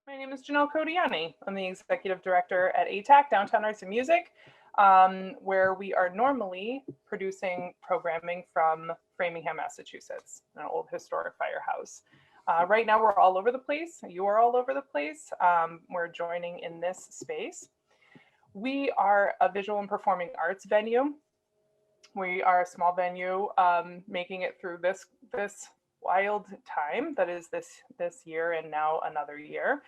My name is Janelle Codiani. I'm the Executive Director at ātac, Downtown Arts and Music, where we are normally producing programming from Framingham, Massachusetts, an old historic firehouse. Right now, we're all over the place. You are all over the place. We're joining in this space. We are a visual and performing arts venue. We are a small venue making it through this wild time that is this year and now another year.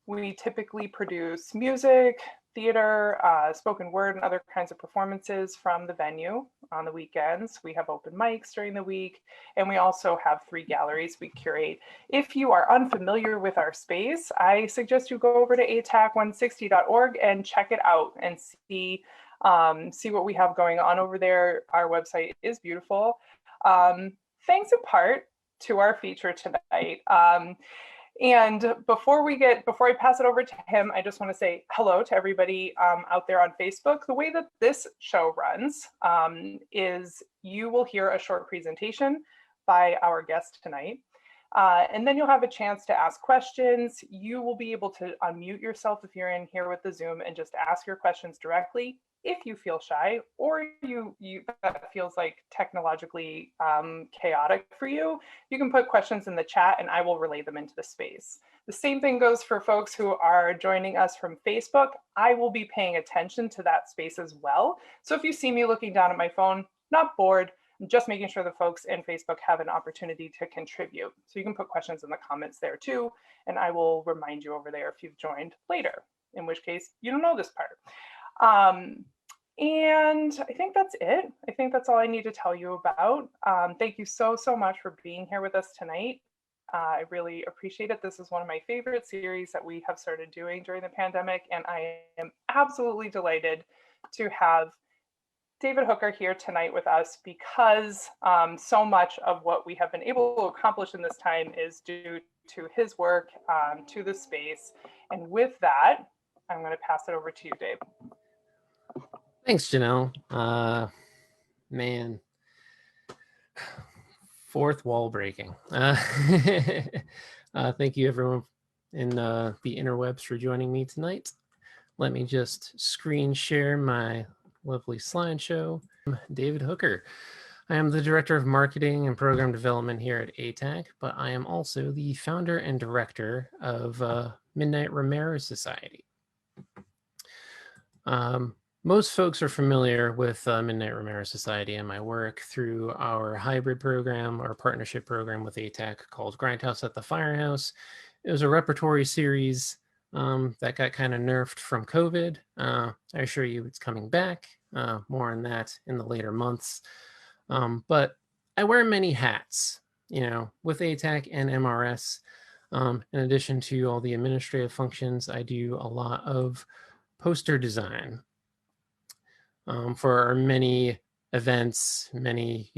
We typically produce music, theater, spoken word, and other kinds of performances from the venue on the weekends. We have open mics during the week, and we also have 3 galleries we curate. If you are unfamiliar with our space, I suggest you go over to ātac160.org and check it out and see what we have going on over there. Our website is beautiful. Thanks in part to our feature tonight. And before I pass it over to him, I just want to say hello to everybody out there on Facebook. The way that this show runs is you will hear a short presentation by our guest tonight. And then you'll have a chance to ask questions. You will be able to unmute yourself if you're in here with the Zoom and just ask your questions directly. If you feel shy or that feels like technologically chaotic for you, you can put questions in the chat and I will relay them into the space. The same thing goes for folks who are joining us from Facebook. I will be paying attention to that space as well. So if you see me looking down at my phone, not bored, I'm just making sure the folks in Facebook have an opportunity to contribute. So you can put questions in the comments there too, and I will remind you over there if you've joined later, in which case you don't know this part. And I think that's it. I think that's all I need to tell you about. Thank you so much for being here with us tonight. I really appreciate it. This is one of my favorite series that we have started doing during the pandemic, and I am absolutely delighted to have David Hooker here tonight with us because so much of what we have been able to accomplish in this time is due to his work, to the space. And with that, I'm going to pass it over to you, Dave. Thanks, Janelle. Man, fourth wall breaking. Thank you, everyone in the interwebs for joining me tonight. Let me just screen share my lovely slideshow. I'm David Hooker. I am the Director of Marketing and Program Development here at ātac, but I am also the founder and director of Midnight Romero Society. Most folks are familiar with Midnight Romero Society and my work through our hybrid program, our partnership program with ātac called Grindhouse at the Firehouse. It was a repertory series that got kind of nerfed from COVID. I assure you it's coming back. More on that in the later months. But I wear many hats, with ātac and MRS. In addition to all the administrative functions, I do a lot of poster design. For our many events, many,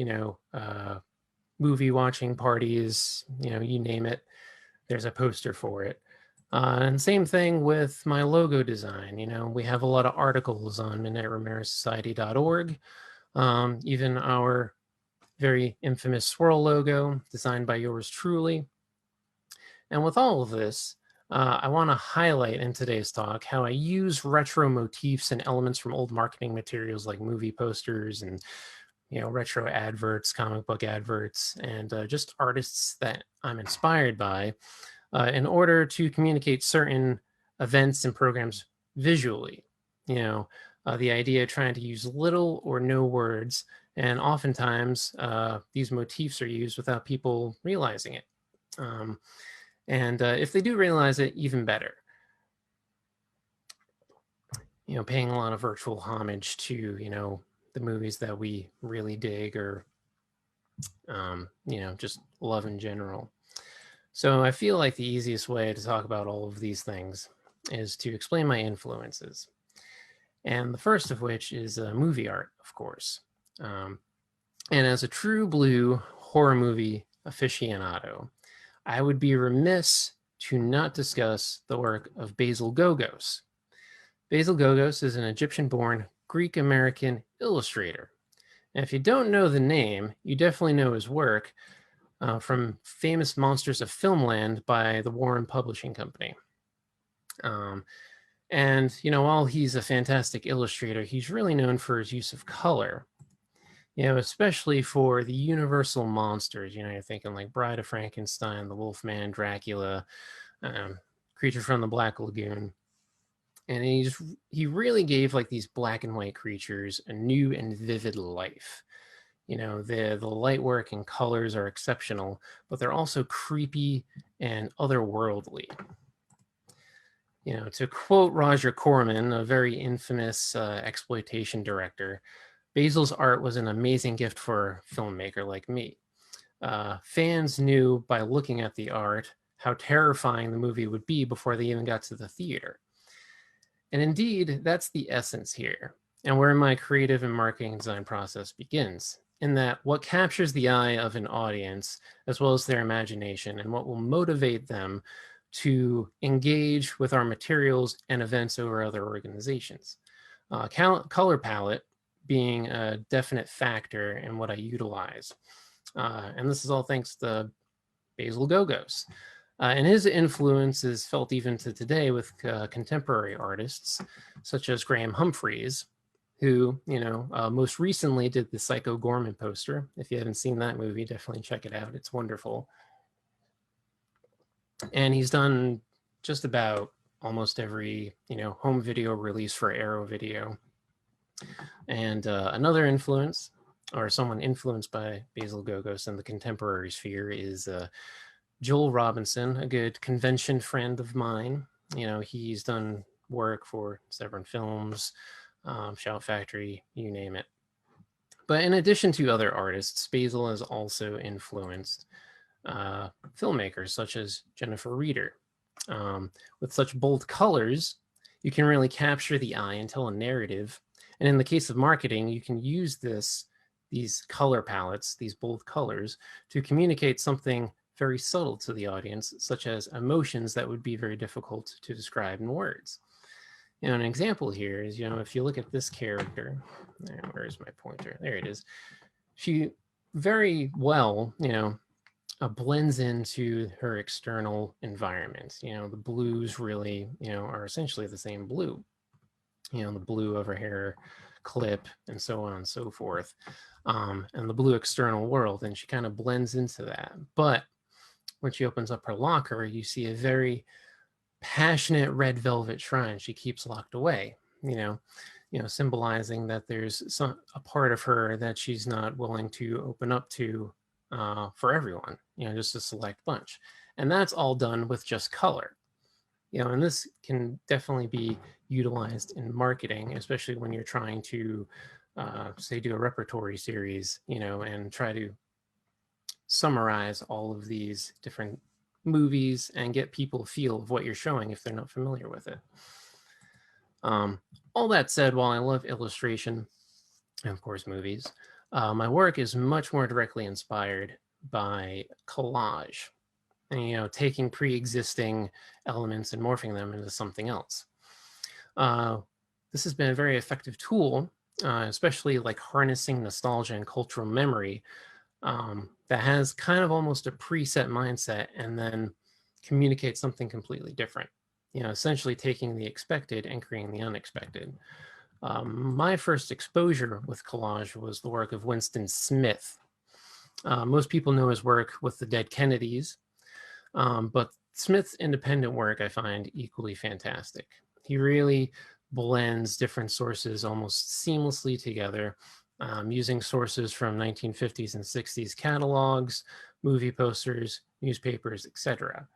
movie watching parties, you name it, there's a poster for it. And same thing with my logo design. We have a lot of articles on midnightromerosociety.org. Even our very infamous swirl logo designed by yours truly. And with all of this, I want to highlight in today's talk how I use retro motifs and elements from old marketing materials like movie posters and retro adverts, comic book adverts, and just artists that I'm inspired by in order to communicate certain events and programs visually. The idea of trying to use little or no words, and oftentimes these motifs are used without people realizing it. And if they do realize it, even better. Paying a lot of virtual homage to, the movies that we really dig or, just love in general. So I feel like the easiest way to talk about all of these things is to explain my influences. And the first of which is movie art, of course. And as a true blue horror movie aficionado, I would be remiss to not discuss the work of Basil Gogos. Basil Gogos is an Egyptian-born Greek-American illustrator. And if you don't know the name, you definitely know his work. from Famous Monsters of Filmland by the Warren Publishing Company. And, while he's a fantastic illustrator, he's really known for his use of color, especially for the universal monsters. You're thinking like Bride of Frankenstein, the Wolfman, Dracula, Creature from the Black Lagoon. And he really gave like these black and white creatures a new and vivid life. The light work and colors are exceptional, but they're also creepy and otherworldly. To quote Roger Corman, a very infamous exploitation director, Basil's art was an amazing gift for a filmmaker like me. Fans knew by looking at the art how terrifying the movie would be before they even got to the theater. And indeed, that's the essence here, and where my creative and marketing design process begins, in that what captures the eye of an audience, as well as their imagination, and what will motivate them to engage with our materials and events over other organizations. Color palette being a definite factor in what I utilize. And this is all thanks to Basil Gogos. And his influence is felt even to today with contemporary artists, such as Graham Humphreys, who, most recently did the Psycho Gorman poster. If you haven't seen that movie, definitely check it out. It's wonderful. And he's done just about almost every, home video release for Arrow Video. And another influence, or someone influenced by Basil Gogos in the contemporary sphere, is Joel Robinson, a good convention friend of mine. He's done work for several films, Shout Factory, you name it. But in addition to other artists, Basil has also influenced filmmakers such as Jennifer Reeder. With such bold colors, you can really capture the eye and tell a narrative. And in the case of marketing, you can use these color palettes, these bold colors, to communicate something very subtle to the audience, such as emotions that would be very difficult to describe in words. An example here is, if you look at this character, where's my pointer? There it is. She very well, blends into her external environment. The blues really, are essentially the same blue. The blue of her hair clip and so on and so forth. And the blue external world, and she kind of blends into that. But when she opens up her locker, you see a very passionate red velvet shrine she keeps locked away, symbolizing that there's a part of her that she's not willing to open up to for everyone, just a select bunch. And that's all done with just color. And this can definitely be utilized in marketing, especially when you're trying to, say, do a repertory series, and try to summarize all of these different movies and get people a feel of what you're showing if they're not familiar with it. All that said, while I love illustration and, of course, movies, my work is much more directly inspired by collage, and taking pre-existing elements and morphing them into something else. This has been a very effective tool, especially like harnessing nostalgia and cultural memory, that has kind of almost a preset mindset and then communicate something completely different. Essentially taking the expected and creating the unexpected. My first exposure with collage was the work of Winston Smith. Most people know his work with the Dead Kennedys, but Smith's independent work I find equally fantastic. He really blends different sources almost seamlessly together, using sources from 1950s and 60s catalogs, movie posters, newspapers, etc.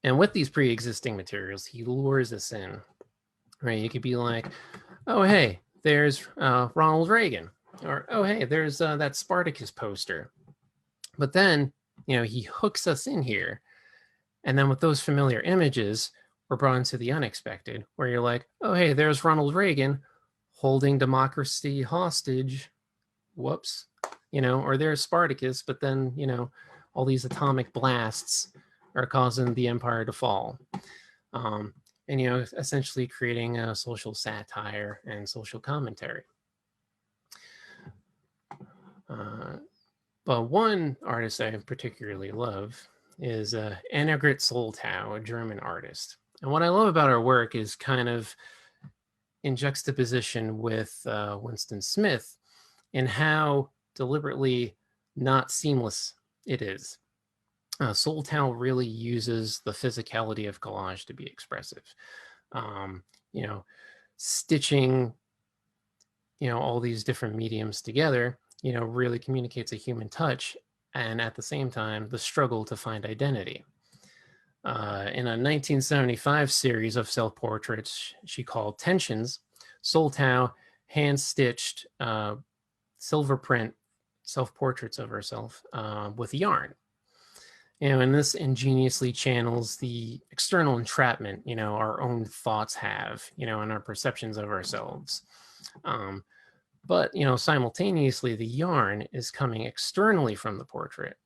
And with these pre-existing materials, he lures us in, right? You could be like, oh, hey, there's Ronald Reagan. Or, oh, hey, there's that Spartacus poster. But then, he hooks us in here. And then with those familiar images, we're brought into the unexpected, where you're like, oh, hey, there's Ronald Reagan holding democracy hostage. Whoops. Or there's Spartacus, but then, all these atomic blasts are causing the empire to fall. And, essentially creating a social satire and social commentary. But one artist I particularly love is Annegret Soltau, a German artist. And what I love about her work is kind of in juxtaposition with Winston Smith in how deliberately not seamless it is. Soltau really uses the physicality of collage to be expressive. Um, you know, stitching, all these different mediums together, really communicates a human touch and at the same time, the struggle to find identity. In a 1975 series of self-portraits she called Tensions, Soltau hand-stitched silver print self-portraits of herself with yarn. And this ingeniously channels the external entrapment, our own thoughts have, and our perceptions of ourselves. But, simultaneously, the yarn is coming externally from the portrait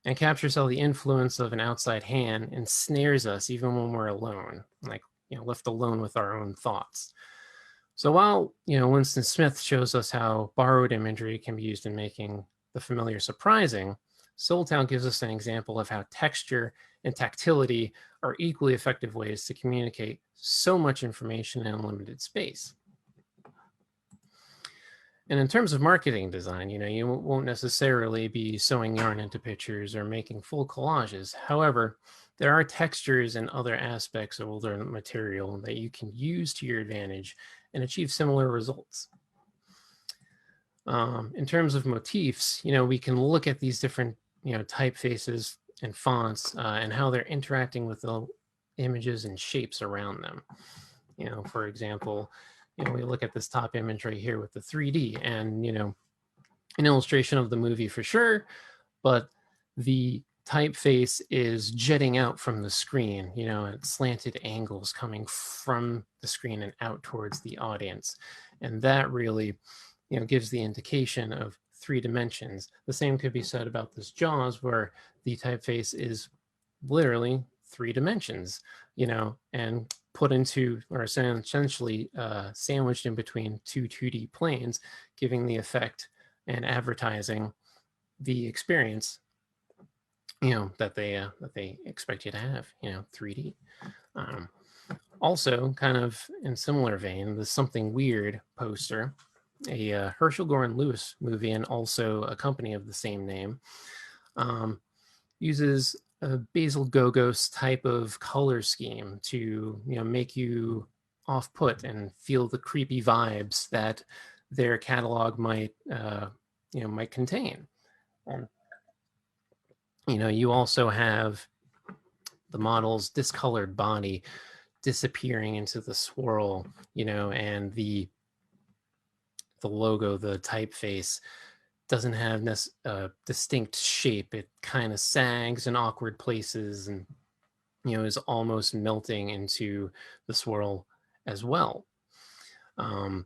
and captures all the influence of an outside hand and snares us even when we're alone, like, left alone with our own thoughts. So while, Winston Smith shows us how borrowed imagery can be used in making the familiar surprising, Soltau gives us an example of how texture and tactility are equally effective ways to communicate so much information in a limited space. And in terms of marketing design, you won't necessarily be sewing yarn into pictures or making full collages. However, there are textures and other aspects of older material that you can use to your advantage and achieve similar results. In terms of motifs, we can look at these different, typefaces and fonts and how they're interacting with the images and shapes around them. For example, we look at this top image right here with the 3D and, an illustration of the movie for sure, but the typeface is jetting out from the screen, at slanted angles coming from the screen and out towards the audience. And that really, gives the indication of 3 dimensions. The same could be said about this Jaws, where the typeface is literally 3 dimensions, and put into, or essentially sandwiched in between 2 2D planes, giving the effect and advertising the experience, that they expect you to have, 3D. Also, kind of in similar vein, the Something Weird poster, a Herschel Gordon Lewis movie, and also a company of the same name, uses a Basil Gogos type of color scheme to make you off-put and feel the creepy vibes that their catalog might contain. You also have the model's discolored body disappearing into the swirl, and the logo, the typeface, doesn't have a distinct shape. It kind of sags in awkward places and, is almost melting into the swirl as well. And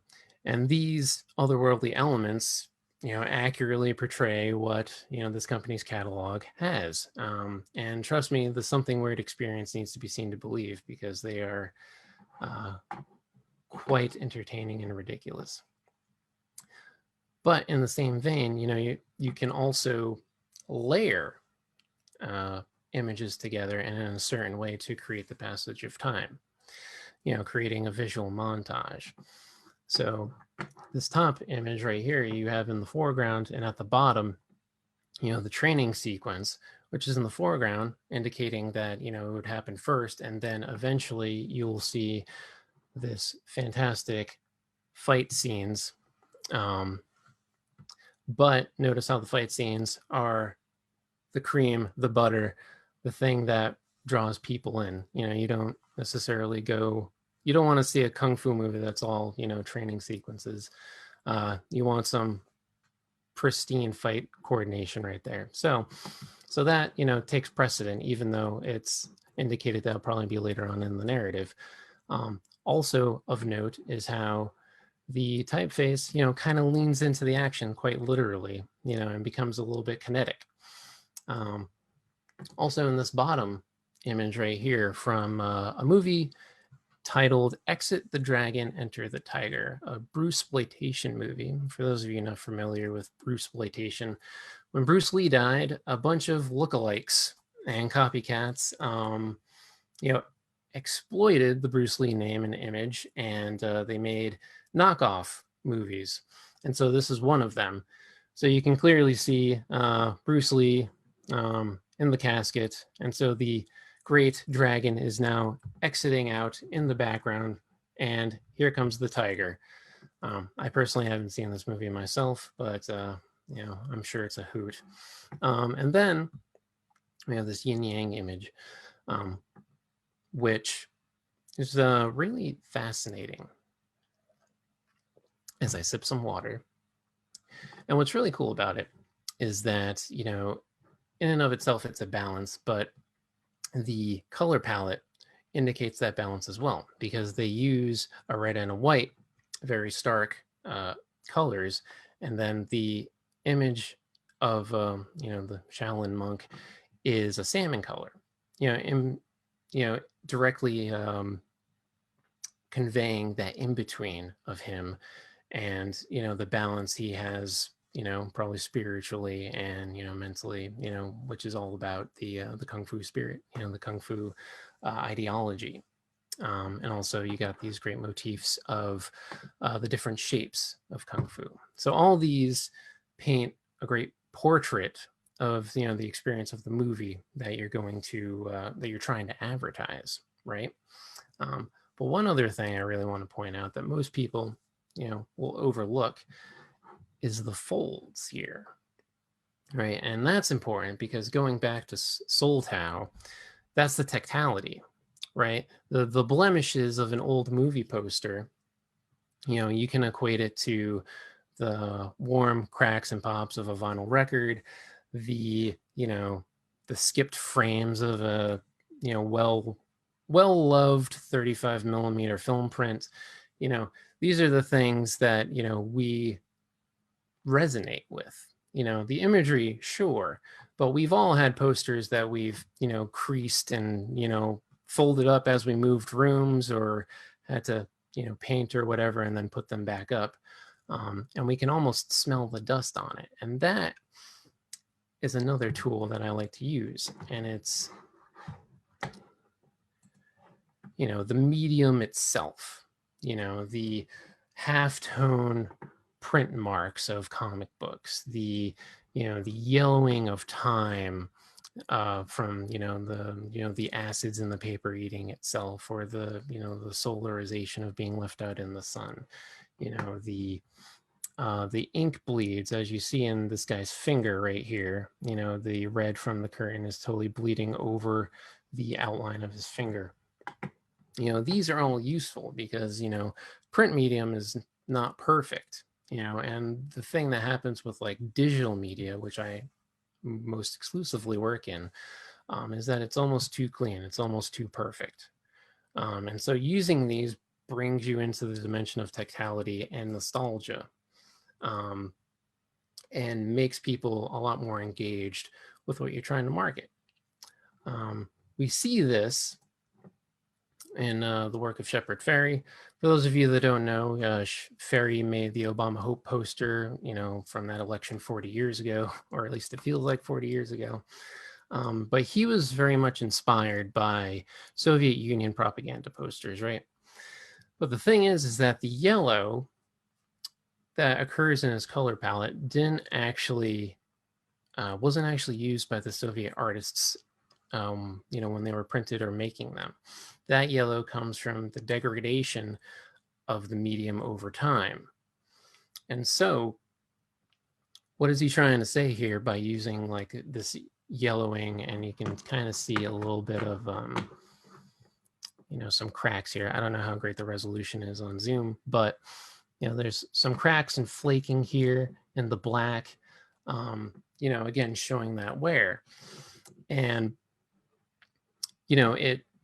these otherworldly elements, accurately portray what, this company's catalog has. And trust me, the Something Weird experience needs to be seen to believe, because they are quite entertaining and ridiculous. But in the same vein, you can also layer images together in a certain way to create the passage of time, creating a visual montage. So this top image right here, you have in the foreground, and at the bottom, the training sequence, which is in the foreground, indicating that, it would happen first, and then eventually you'll see this fantastic fight scenes. But notice how the fight scenes are the cream, the butter, the thing that draws people in. You don't necessarily you don't want to see a kung fu movie that's all, training sequences. You want some pristine fight coordination right there. So that, takes precedent, even though it's indicated that'll probably be later on in the narrative. Also of note is how the typeface, kind of leans into the action quite literally, and becomes a little bit kinetic. Also in this bottom image right here from a movie titled Exit the Dragon, Enter the Tiger, a Bruceploitation movie. For those of you not familiar with Bruceploitation, when Bruce Lee died, a bunch of lookalikes and copycats, exploited the Bruce Lee name and image, and they made knockoff movies. And so this is one of them. So you can clearly see Bruce Lee in the casket. And so the great dragon is now exiting out in the background, and here comes the tiger. I personally haven't seen this movie myself, but I'm sure it's a hoot. And then we have this yin yang image, which is really fascinating. As I sip some water. And what's really cool about it is that, in and of itself, it's a balance, but the color palette indicates that balance as well, because they use a red and a white, very stark colors, and then the image of the Shaolin monk is a salmon color, directly conveying that in between of him and the balance he has, probably spiritually and mentally, which is all about the kung fu spirit, the kung fu ideology. And also you got these great motifs of the different shapes of kung fu. So all these paint a great portrait of the experience of the movie that you're going to that you're trying to advertise, right? But one other thing I really want to point out that most people will overlook is the folds here, right? And that's important because going back to Soul Tao, that's the tactility, right? The blemishes of an old movie poster, you can equate it to the warm cracks and pops of a vinyl record, the skipped frames of a well-loved 35 millimeter film print. These are the things that we resonate with. The imagery, sure, but we've all had posters that we've creased and folded up as we moved rooms, or had to paint or whatever and then put them back up, and we can almost smell the dust on it. And that is another tool that I like to use, and it's the medium itself, the halftone print marks of comic books, the yellowing of time from the acids in the paper eating itself, or the solarization of being left out in the sun, the ink bleeds, as you see in this guy's finger right here. The red from the curtain is totally bleeding over the outline of his finger. These are all useful because print medium is not perfect, and the thing that happens with like digital media, which I most exclusively work in, is that it's almost too clean, it's almost too perfect. And so using these brings you into the dimension of tactility and nostalgia, and makes people a lot more engaged with what you're trying to market. We see this in the work of Shepard Fairey. For those of you that don't know, Fairey made the Obama Hope poster, from that election 40 years ago, or at least it feels like 40 years ago. But he was very much inspired by Soviet Union propaganda posters, right? But the thing is that the yellow that occurs in his color palette wasn't actually used by the Soviet artists, when they were printed or making them. That yellow comes from the degradation of the medium over time. And so what is he trying to say here by using like this yellowing? And you can kind of see a little bit of some cracks here. I don't know how great the resolution is on Zoom, but there's some cracks and flaking here in the black, again showing that wear. And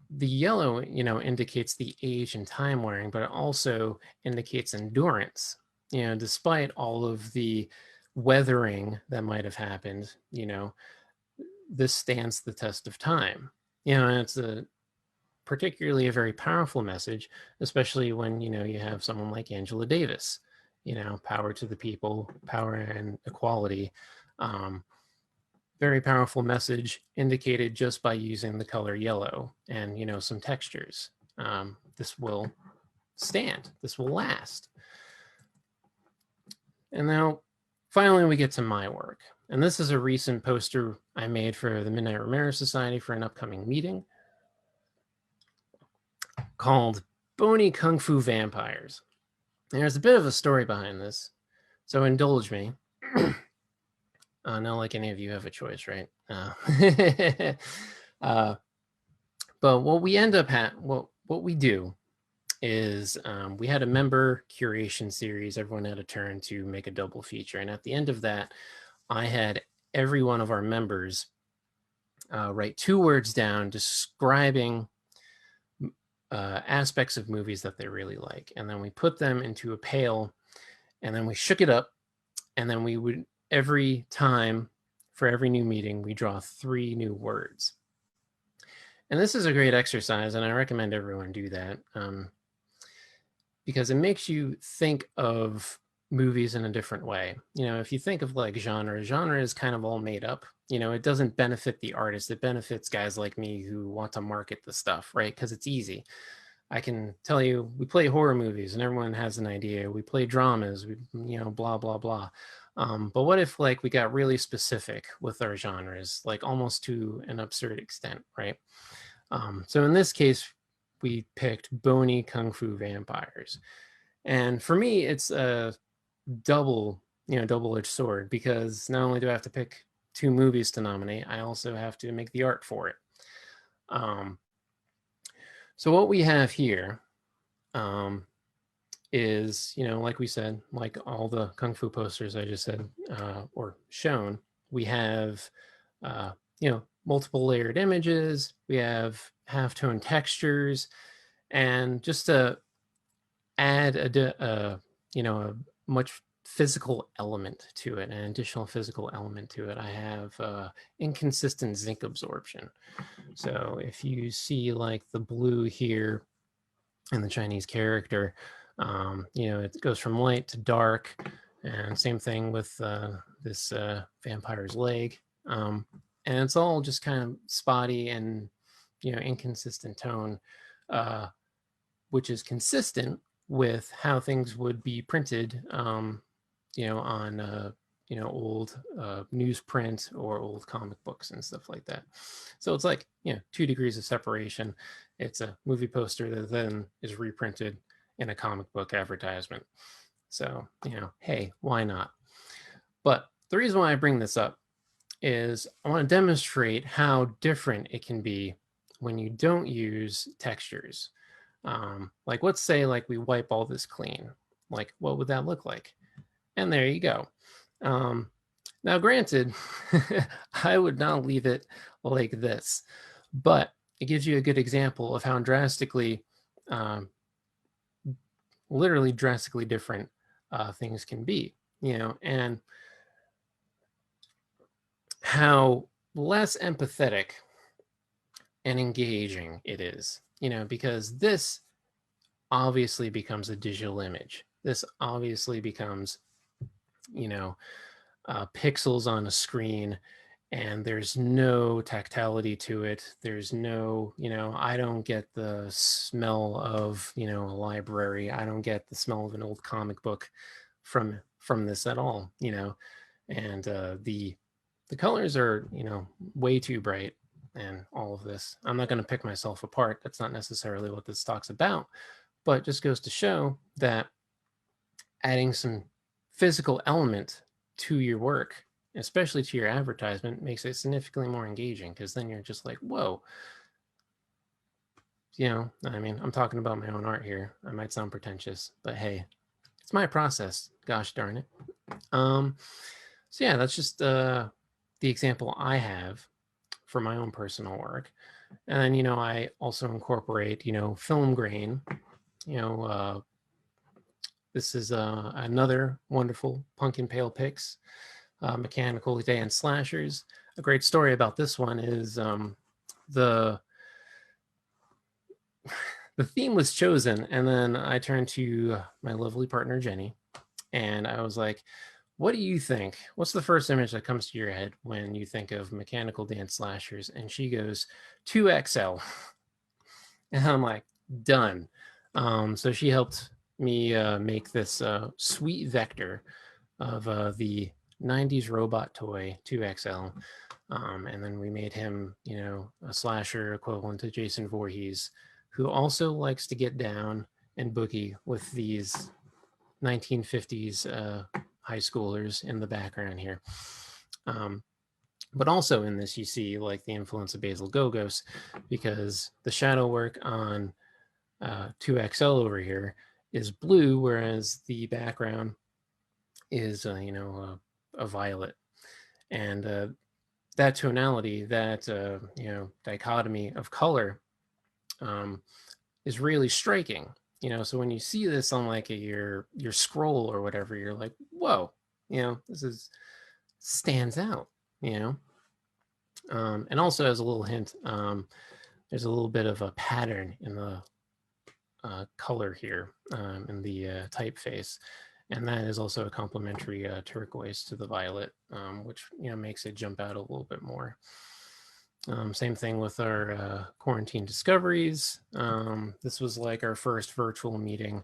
the yellow indicates the age and time wearing, but it also indicates endurance. Despite all of the weathering that might have happened, this stands the test of time. And it's particularly a very powerful message, especially when, you have someone like Angela Davis, power to the people, power and equality. Very powerful message indicated just by using the color yellow and, some textures. This will stand. This will last. And now, finally, we get to my work. And this is a recent poster I made for the Midnight Romero Society for an upcoming meeting called Bony Kung Fu Vampires. And there's a bit of a story behind this, so indulge me. Not like any of you have a choice, right? But what we end up what we do is we had a member curation series. Everyone had a turn to make a double feature. And at the end of that, I had every one of our members write 2 words down describing aspects of movies that they really like. And then we put them into a pail and then we shook it up. And then we would, every time for every new meeting, we draw 3 new words. And this is a great exercise, and I recommend everyone do that because it makes you think of movies in a different way. If you think of like genre is kind of all made up. It doesn't benefit the artist. It benefits guys like me who want to market the stuff, right? Because it's easy. I can tell you, we play horror movies and everyone has an idea. We play dramas, blah, blah, blah. But what if like we got really specific with our genres, like almost to an absurd extent, right? So in this case, we picked Bony Kung Fu Vampires. And for me, it's a double-edged sword, because not only do I have to pick 2 movies to nominate, I also have to make the art for it. So what we have here is, like we said, like all the Kung Fu posters I just said or shown, we have, multiple layered images, we have halftone textures, and just to add a much physical element to it, an additional physical element to it, I have inconsistent zinc absorption. So if you see like the blue here in the Chinese character, it goes from light to dark, and same thing with this vampire's leg. And it's all just kind of spotty and, inconsistent tone, which is consistent with how things would be printed, on, old newsprint or old comic books and stuff like that. So it's like, 2 degrees of separation. It's a movie poster that then is reprinted in a comic book advertisement. So, hey, why not? But the reason why I bring this up is I want to demonstrate how different it can be when you don't use textures. Like let's say like we wipe all this clean. Like what would that look like? And there you go. Now granted, I would not leave it like this, but it gives you a good example of how drastically, literally drastically different things can be, and how less empathetic and engaging it is, because this obviously becomes a digital image. This obviously becomes, pixels on a screen, and there's no tactility to it. There's no, I don't get the smell of, a library. I don't get the smell of an old comic book from this at all, and the colors are, way too bright and all of this. I'm not going to pick myself apart. That's not necessarily what this talk's about, but just goes to show that adding some physical element to your work, especially to your advertisement, makes it significantly more engaging, because then you're just like, whoa. I'm talking about my own art here. I might sound pretentious, but hey, it's my process. Gosh darn it. So yeah, that's just the example I have for my own personal work. And then, I also incorporate, film grain. This is another wonderful Pumpkin Pale Picks, Mechanical Dance Slashers. A great story about this one is the the theme was chosen, and then I turned to my lovely partner Jenny, and I was like, what do you think? What's the first image that comes to your head when you think of mechanical dance slashers? And she goes, 2XL. And I'm like, done. So she helped me make this sweet vector of the 90s robot toy 2XL. And then we made him, a slasher equivalent to Jason Voorhees, who also likes to get down and boogie with these 1950s high schoolers in the background here. But also in this, you see like the influence of Basil Gogos, because the shadow work on 2XL over here is blue, whereas the background is, a violet. And that tonality, that, dichotomy of color is really striking. So when you see this on like your scroll or whatever, you're like, whoa, this stands out, and also as a little hint, there's a little bit of a pattern in the color here in the typeface, and that is also a complementary turquoise to the violet, which makes it jump out a little bit more. Same thing with our quarantine discoveries. This was like our first virtual meeting.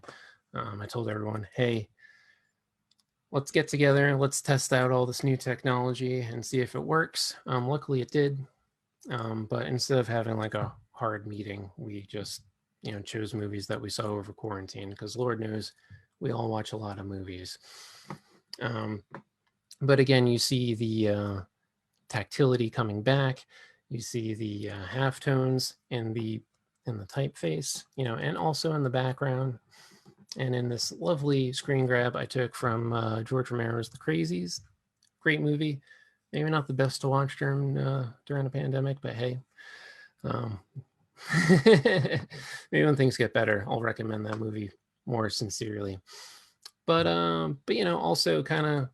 I told everyone, hey, let's get together, let's test out all this new technology and see if it works. Luckily it did. But instead of having like a hard meeting, we just, chose movies that we saw over quarantine, because Lord knows we all watch a lot of movies. But again, you see the tactility coming back. You see the halftones in the typeface, and also in the background. And in this lovely screen grab I took from George Romero's The Crazies. Great movie. Maybe not the best to watch during a pandemic, but hey, maybe when things get better, I'll recommend that movie more sincerely. But also kind of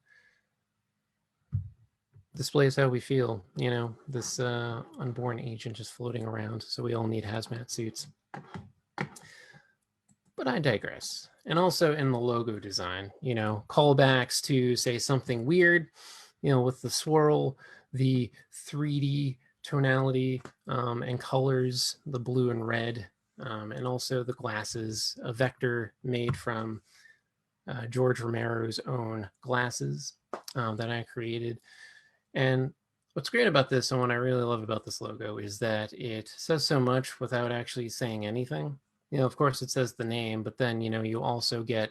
displays how we feel, this unborn agent just floating around, so we all need hazmat suits. But I digress. And also in the logo design, callbacks to say something weird, with the swirl, the 3D tonality and colors, the blue and red, and also the glasses, a vector made from George Romero's own glasses that I created. And what's great about this, and what I really love about this logo, is that it says so much without actually saying anything. Of course it says the name, but then, you also get,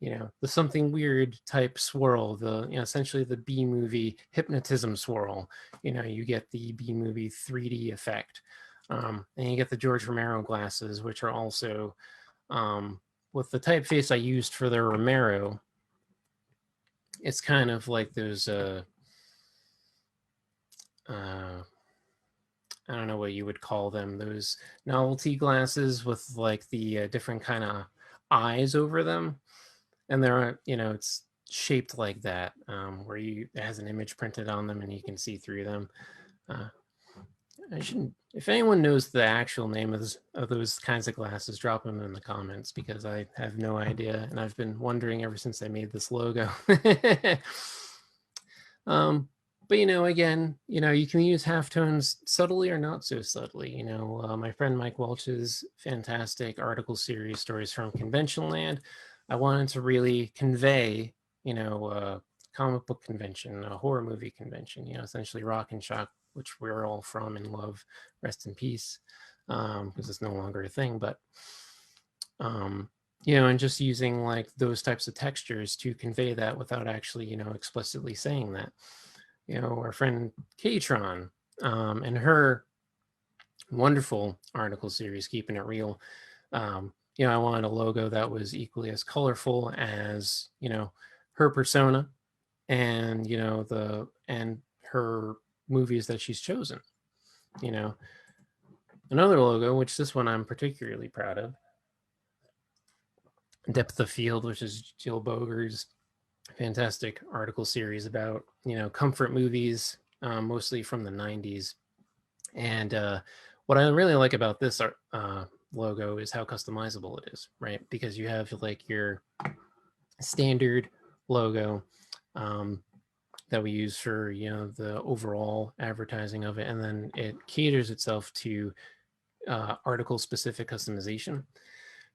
the something weird type swirl, the, essentially the B movie hypnotism swirl. You get the B movie 3D effect. And you get the George Romero glasses, which are also, with the typeface I used for the Romero, it's kind of like those, I don't know what you would call them, those novelty glasses with like the different kind of eyes over them. And they're, it's shaped like that, where it has an image printed on them and you can see through them. I shouldn't, if anyone knows the actual name of those kinds of glasses, drop them in the comments, because I have no idea. And I've been wondering ever since I made this logo. But, again, you can use halftones subtly or not so subtly. My friend Mike Welch's fantastic article series, Stories from Convention Land, I wanted to really convey, a comic book convention, a horror movie convention, essentially rock and shock, which we're all from and love, rest in peace, because it's no longer a thing. But, and just using like those types of textures to convey that without actually, explicitly saying that. Our friend Katron and her wonderful article series, Keeping It Real. I wanted a logo that was equally as colorful as, her persona and, and her movies that she's chosen. Another logo, which this one I'm particularly proud of, Depth of Field, which is Jill Boger's fantastic article series about, comfort movies, mostly from the 90s. And what I really like about this logo is how customizable it is, right? Because you have like your standard logo that we use for, you know, the overall advertising of it, and then it caters itself to article specific customization.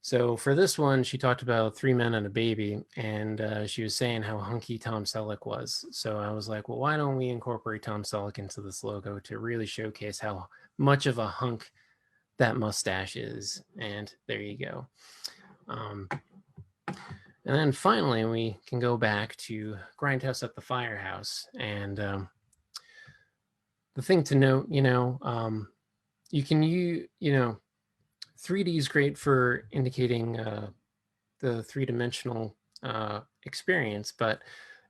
So for this one, she talked about 3 men and a baby, and she was saying how hunky Tom Selleck was. So I was like, well, why don't we incorporate Tom Selleck into this logo to really showcase how much of a hunk that mustache is? And there you go. And then finally, we can go back to Grindhouse at the Firehouse. And the thing to note, you know, you can use, you know, 3D is great for indicating the three-dimensional experience, but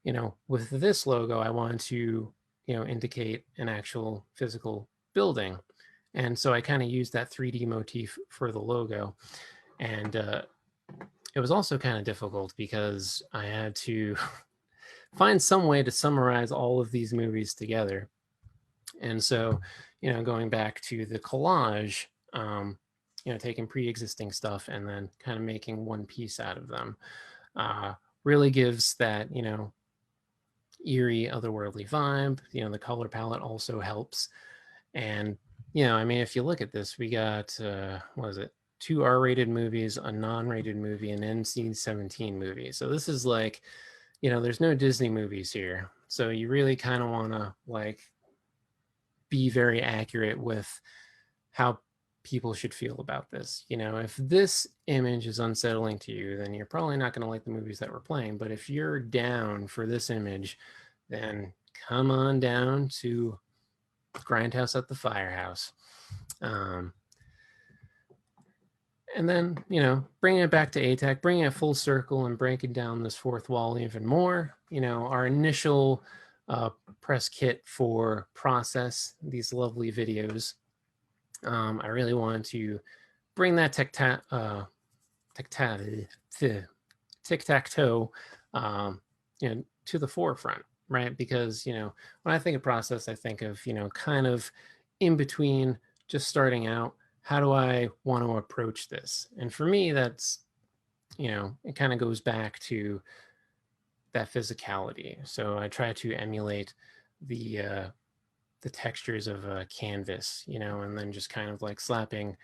you know, with this logo, I wanted to, you know, indicate an actual physical building, and so I kind of used that 3D motif for the logo, and it was also kind of difficult because I had to find some way to summarize all of these movies together, and so, you know, going back to the collage. You know, taking pre-existing stuff and then kind of making one piece out of them really gives that, you know, eerie, otherworldly vibe. You know, the color palette also helps. And, you know, I mean, if you look at this, we got, what is it? 2 R-rated movies, a non-rated movie, an NC-17 movie. So this is like, you know, there's no Disney movies here. So you really kind of want to like be very accurate with how people should feel about this. You know, if this image is unsettling to you, then you're probably not going to like the movies that we're playing. But if you're down for this image, then come on down to Grindhouse at the Firehouse. And then, you know, bringing it back to ātac, bringing it full circle and breaking down this fourth wall even more. You know, our initial press kit for Process, these lovely videos. I really wanted to bring that tic-tac-toe, you know, to the forefront, right? Because, you know, when I think of Process, I think of, you know, kind of in between, just starting out, how do I want to approach this? And for me, that's, you know, it kind of goes back to that physicality. So I try to emulate the textures of a canvas, you know, and then just kind of like slapping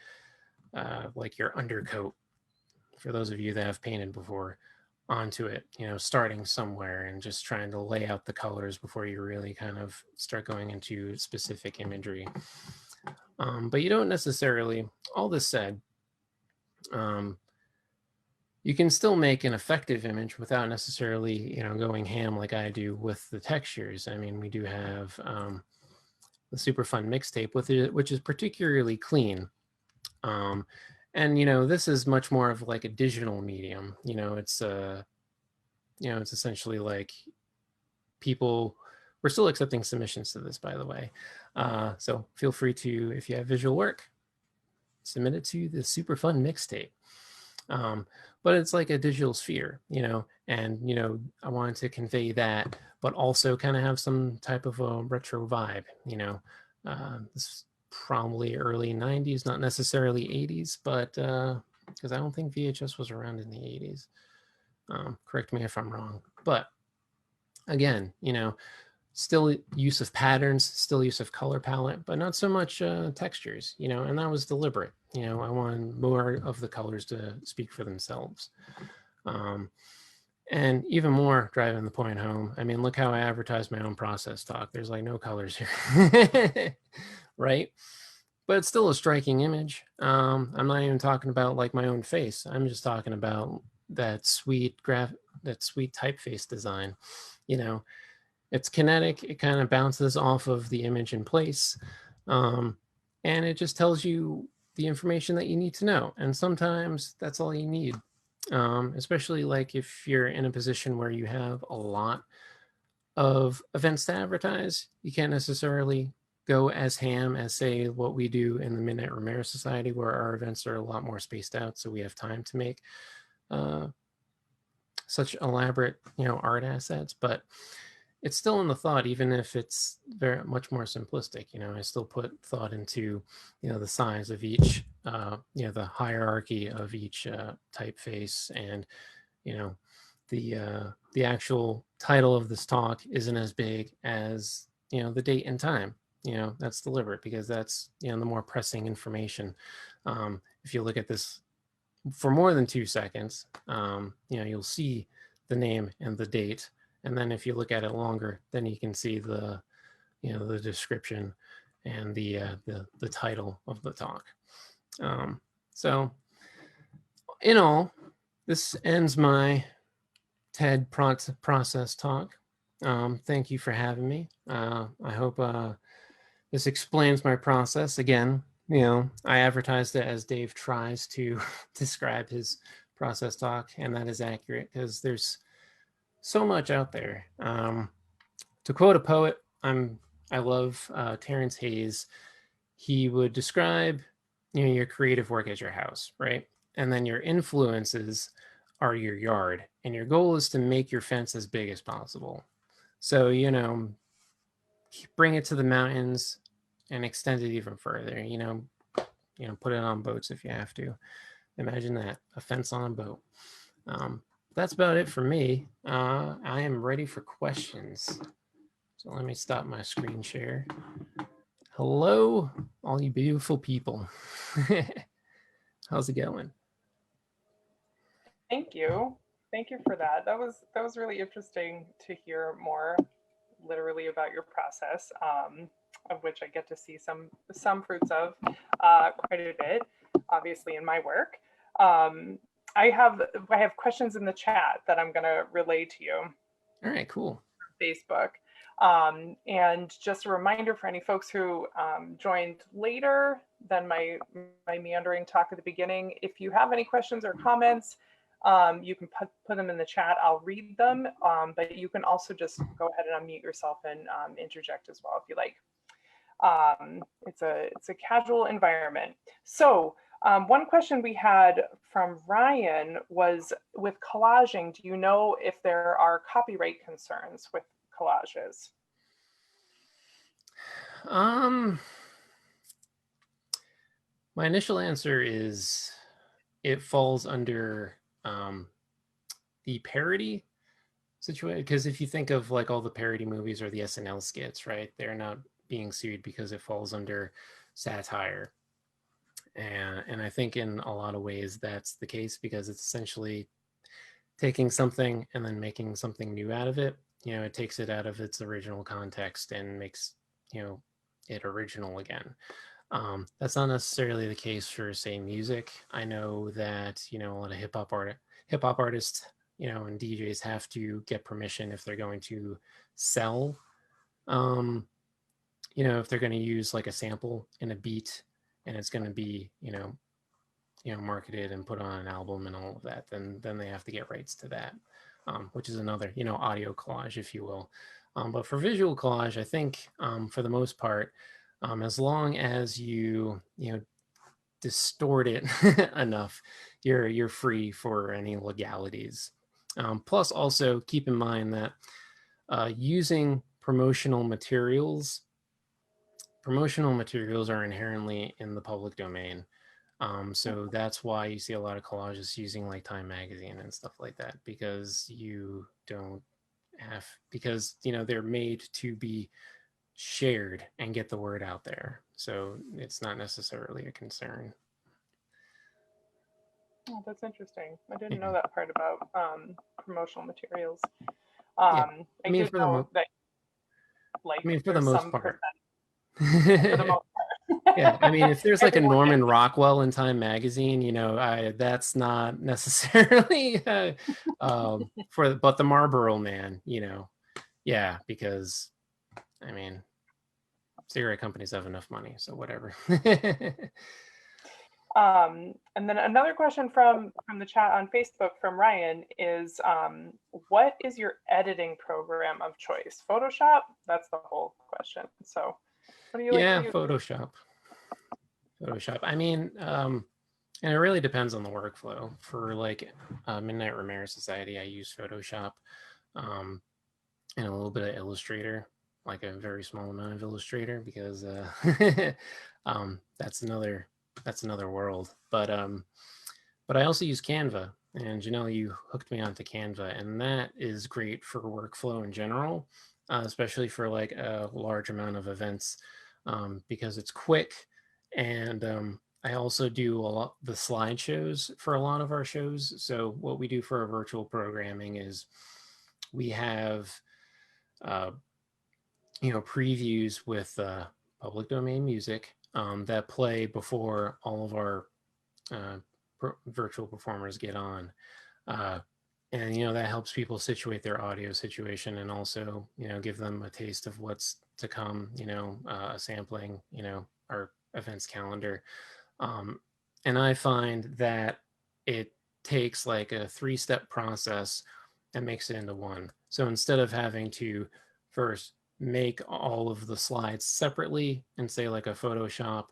like your undercoat, for those of you that have painted before, onto it, you know, starting somewhere and just trying to lay out the colors before you really kind of start going into specific imagery. But you don't necessarily, all this said, you can still make an effective image without necessarily, you know, going ham like I do with the textures. I mean, we do have the super fun mixtape with it, which is particularly clean. And you know, this is much more of like a digital medium. You know, it's you know, it's essentially like people. We're still accepting submissions to this, by the way. So feel free to, if you have visual work, submit it to the super fun mixtape. But it's like a digital sphere, you know, and you know, I wanted to convey that, but also kind of have some type of a retro vibe, you know. This is probably early 90s, not necessarily 80s, but because I don't think VHS was around in the 80s. Correct me if I'm wrong. But again, you know, still use of patterns, still use of color palette, but not so much textures, you know, and that was deliberate. You know, I wanted more of the colors to speak for themselves. And even more driving the point home, I mean, look how I advertise my own process talk. There's like no colors here, right? But it's still a striking image. I'm not even talking about like my own face. I'm just talking about that sweet typeface design. You know, it's kinetic. It kind of bounces off of the image in place. And it just tells you the information that you need to know. And sometimes that's all you need. Especially like if you're in a position where you have a lot of events to advertise, you can't necessarily go as ham as say what we do in the Midnight Romero Society, where our events are a lot more spaced out, so we have time to make such elaborate, you know, art assets. But it's still in the thought, even if it's very much more simplistic. You know, I still put thought into, you know, the size of each the hierarchy of each typeface, and the actual title of this talk isn't as big as the date and time. That's deliberate because that's the more pressing information. If you look at this for more than 2 seconds, you'll see the name and the date, and then if you look at it longer, then you can see the the description and the title of the talk. So in all, this ends my TED process talk. Thank you for having me. I hope this explains my process. Again, I advertised it as Dave tries to describe his process talk, and that is accurate because there's so much out there. To quote a poet, I love Terrence Hayes. He would describe your creative work as your house, right? And then your influences are your yard, and your goal is to make your fence as big as possible. So bring it to the mountains and extend it even further. Put it on boats if you have to. Imagine that, a fence on a boat. That's about it for me. I am ready for questions. So let me stop my screen share. Hello, all you beautiful people. How's it going? Thank you. Thank you for that. That was really interesting to hear more literally about your process, of which I get to see some fruits of quite a bit, obviously in my work. I have questions in the chat that I'm going to relay to you. All right, cool. Facebook. And just a reminder for any folks who joined later than my meandering talk at the beginning, if you have any questions or comments, you can put them in the chat. I'll read them, but you can also just go ahead and unmute yourself and interject as well if you like. It's a casual environment. So one question we had from Ryan was, with collaging, do you know if there are copyright concerns with collages? My initial answer is it falls under the parody situation, because if you think of like all the parody movies or the SNL skits, right, they're not being sued because it falls under satire. And I think in a lot of ways that's the case, because it's essentially taking something and then making something new out of it. It takes it out of its original context and makes it original again. That's not necessarily the case for, say, music. I know that a lot of hip hop artists and DJs have to get permission if they're going to sell if they're going to use like a sample in a beat, and it's going to be marketed and put on an album and all of that, then they have to get rights to that, which is another audio collage, if you will. But for visual collage, I think for the most part, as long as you distort it enough, you're free for any legalities. Plus, also keep in mind that using promotional materials are inherently in the public domain. So that's why you see a lot of collages using like Time Magazine and stuff like that, because they're made to be shared and get the word out there. So it's not necessarily a concern. Oh, that's interesting. I didn't know that part about promotional materials. Yeah. I did know that, like, for the most part. For the most part. Yeah, I mean, if there's like a Norman Rockwell in Time Magazine, that's not necessarily but the Marlboro Man, yeah, because I mean, cigarette companies have enough money, so whatever. And then another question from the chat on Facebook from Ryan is, what is your editing program of choice? Photoshop? That's the whole question. So what do you like to use? Photoshop. I mean, and it really depends on the workflow. For like Midnight Romero Society, I use Photoshop and a little bit of Illustrator, like a very small amount of Illustrator, because that's another that's another world. But I also use Canva, and Janelle, you hooked me onto Canva, and that is great for workflow in general, especially for like a large amount of events, because it's quick. And I also do a lot the slideshows for a lot of our shows. So what we do for our virtual programming is we have uh, previews with public domain music that play before all of our uh, virtual performers get on. Uh, and that helps people situate their audio situation, and also give them a taste of what's to come, a sampling, our events calendar. And I find that it takes like a 3-step process and makes it into one. So instead of having to first make all of the slides separately and say like a Photoshop,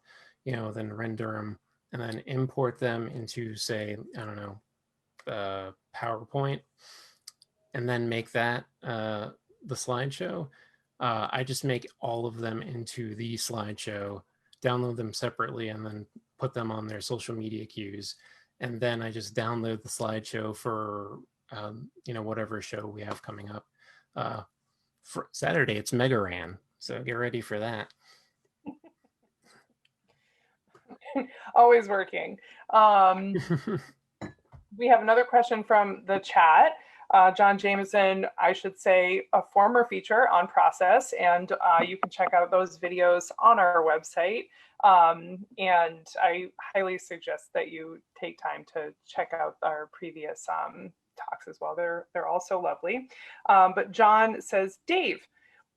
then render them and then import them into, say, I don't know, PowerPoint, and then make that the slideshow. I just make all of them into the slideshow, download them separately, and then put them on their social media cues. And then I just download the slideshow for whatever show we have coming up. For Saturday, it's Mega Ran, so get ready for that. Always working. We have another question from the chat. John Jameson, I should say, a former feature on Process, and you can check out those videos on our website. And I highly suggest that you take time to check out our previous talks as well. They're also lovely. But John says, Dave,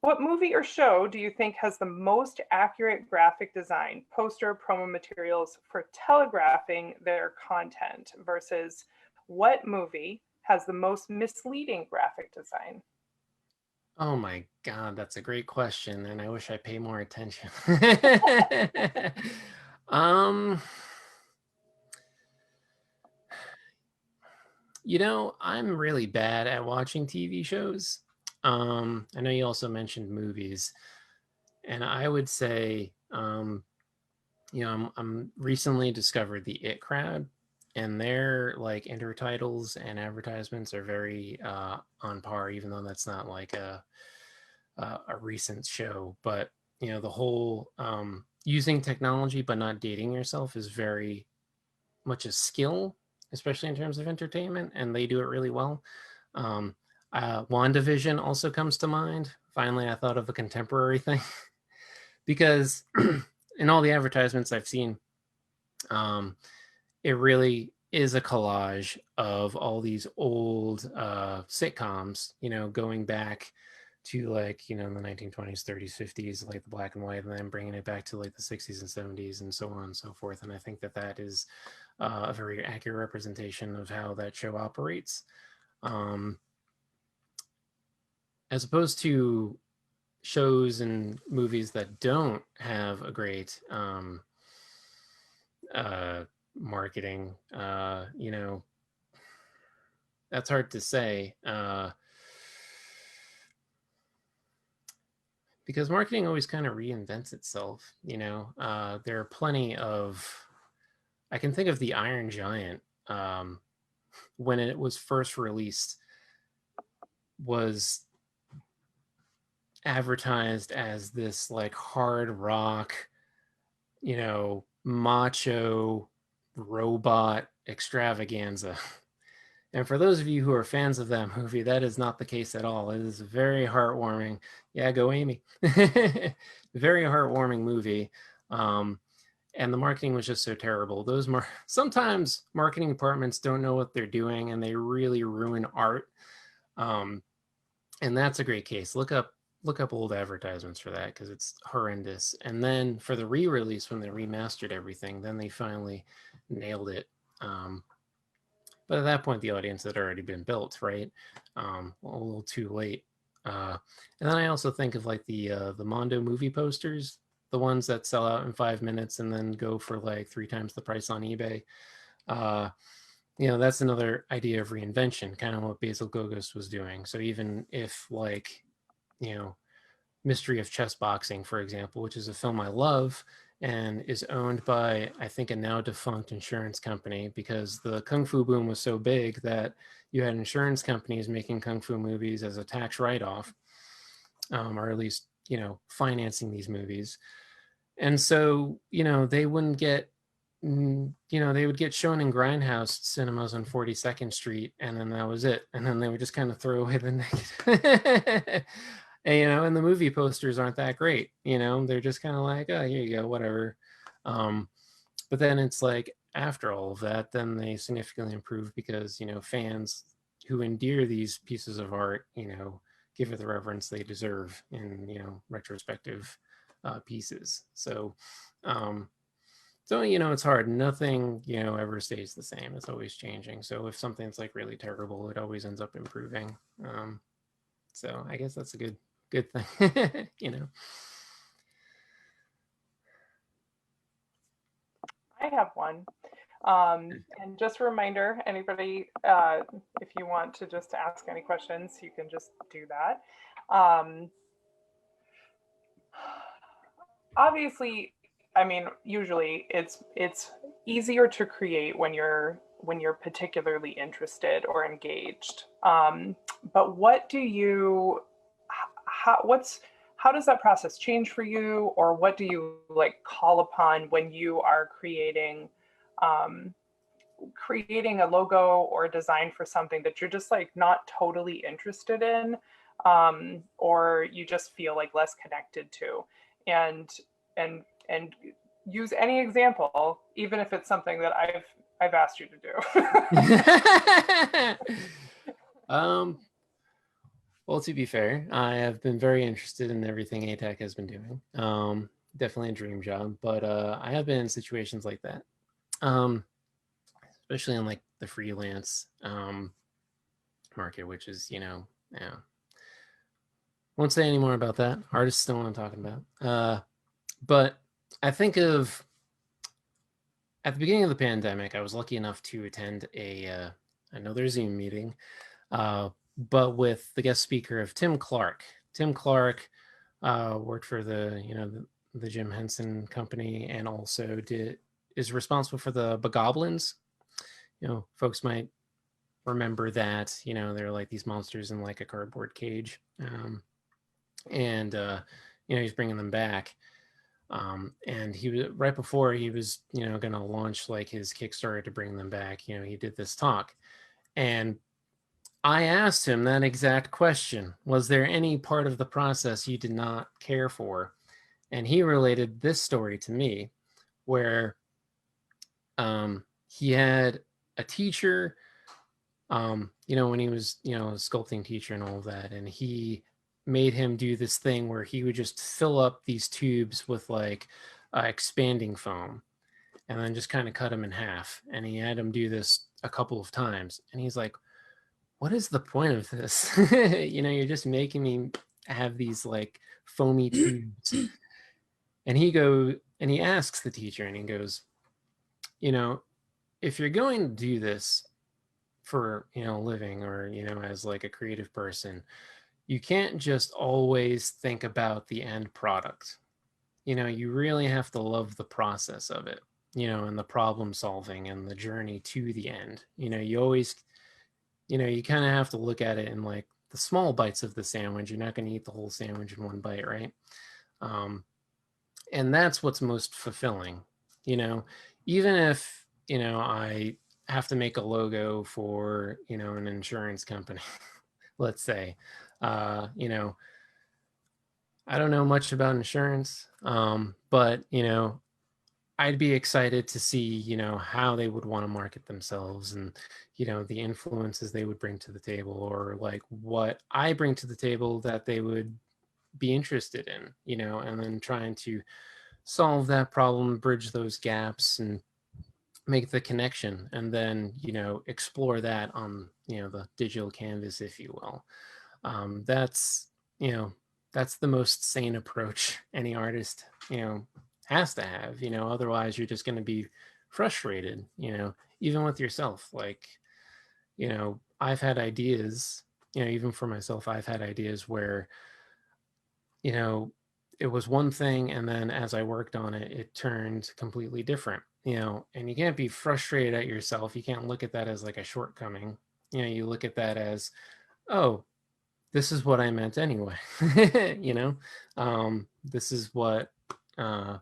what movie or show do you think has the most accurate graphic design, poster, promo materials for telegraphing their content versus what movie has the most misleading graphic design? Oh my God, that's a great question, and I wish I pay more attention. I'm really bad at watching TV shows. I know you also mentioned movies, and I would say, I'm recently discovered the It Crowd, and their like intertitles and advertisements are very on par, even though that's not like a recent show. But the whole using technology but not dating yourself is very much a skill, especially in terms of entertainment, and they do it really well. WandaVision also comes to mind. Finally, I thought of a contemporary thing because in all the advertisements I've seen, it really is a collage of all these old sitcoms, going back to like, the 1920s, 30s, 50s, like the black and white, and then bringing it back to like the 60s and 70s and so on and so forth. And I think that is a very accurate representation of how that show operates. As opposed to shows and movies that don't have a great marketing, that's hard to say. Because marketing always kind of reinvents itself, there are plenty of, I can think of the Iron Giant, when it was first released, was advertised as this like hard rock, macho robot extravaganza. And for those of you who are fans of that movie, that is not the case at all. It is very heartwarming. Yeah, go Amy. Very heartwarming movie. And the marketing was just so terrible. Sometimes marketing departments don't know what they're doing, and they really ruin art. And that's a great case. Look up old advertisements for that, because it's horrendous. And then for the re-release, when they remastered everything, then they finally nailed it. But at that point, the audience had already been built, right? A little too late. And then I also think of like the Mondo movie posters, the ones that sell out in 5 minutes and then go for like 3 times the price on eBay. That's another idea of reinvention, kind of what Basil Gogos was doing. So even if like, Mystery of Chess Boxing, for example, which is a film I love, and is owned by, I think, a now defunct insurance company, because the Kung Fu boom was so big that you had insurance companies making Kung Fu movies as a tax write-off, or at least, financing these movies. And so, they wouldn't get, they would get shown in Grindhouse cinemas on 42nd Street, and then that was it. And then they would just kind of throw away the negative. And the movie posters aren't that great. They're just kind of like, oh, here you go, whatever. But then it's like, after all of that, then they significantly improve because, fans who endear these pieces of art, give it the reverence they deserve in, retrospective pieces. So, it's hard. Nothing, ever stays the same. It's always changing. So if something's like really terrible, it always ends up improving. So I guess that's a good thing, I have one. And just a reminder, anybody, if you want to just ask any questions, you can just do that. Obviously, I mean, usually it's easier to create when you're particularly interested or engaged. But what do you, how does that process change for you, or what do you like call upon when you are creating a logo or a design for something that you're just like not totally interested in, or you just feel like less connected to, and use any example, even if it's something that I've asked you to do. Well, to be fair, I have been very interested in everything ātac has been doing. Definitely a dream job, but I have been in situations like that, especially in like the freelance market, which is, yeah. Won't say any more about that. Artists don't know what I'm talking about. But I think of, at the beginning of the pandemic, I was lucky enough to attend another Zoom meeting, but with the guest speaker of Tim Clark. Tim Clark worked for the Jim Henson Company, and also is responsible for the Bogoblins. Folks might remember that. They're like these monsters in like a cardboard cage, and he's bringing them back. And he was, right before he was, going to launch like his Kickstarter to bring them back, he did this talk, and I asked him that exact question. Was there any part of the process you did not care for? And he related this story to me, where he had a teacher, when he was, a sculpting teacher and all of that, and he made him do this thing where he would just fill up these tubes with like expanding foam, and then just kind of cut them in half. And he had him do this a couple of times, and he's like, what is the point of this? You're just making me have these like foamy tubes. And he asks the teacher, and he goes, if you're going to do this for, a living, or, as like a creative person, you can't just always think about the end product. You really have to love the process of it, and the problem solving and the journey to the end. You always, you kind of have to look at it in like the small bites of the sandwich. You're not going to eat the whole sandwich in one bite, right? And that's what's most fulfilling, even if, I have to make a logo for, an insurance company, let's say, I don't know much about insurance, but, I'd be excited to see, how they would want to market themselves, and, the influences they would bring to the table, or like what I bring to the table that they would be interested in, and then trying to solve that problem, bridge those gaps, and make the connection, and then, explore that on, the digital canvas, if you will. That's the most sane approach any artist, has to have. Otherwise you're just going to be frustrated, even with yourself. Like, I've had ideas, even for myself, I've had ideas where, it was one thing, and then as I worked on it, it turned completely different, and you can't be frustrated at yourself. You can't look at that as like a shortcoming. You look at that as, oh, this is what I meant anyway. This is what the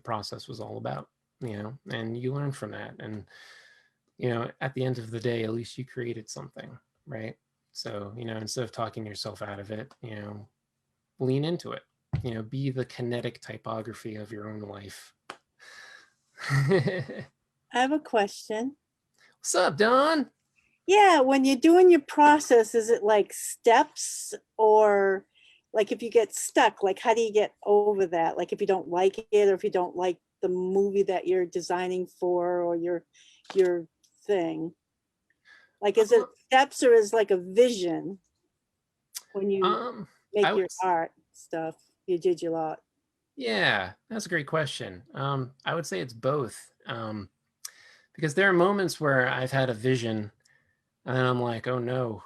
process was all about, and you learn from that. And, at the end of the day, at least you created something, right? So, instead of talking yourself out of it, lean into it, be the kinetic typography of your own life. I have a question. What's up, Don? Yeah, when you're doing your process, is it like steps, or like if you get stuck, like how do you get over that? Like if you don't like it, or if you don't like the movie that you're designing for, or your thing? Like is it steps, or is like a vision when you make your art stuff, you did your lot? Yeah, that's a great question. I would say it's both. Because there are moments where I've had a vision and then I'm like, oh no,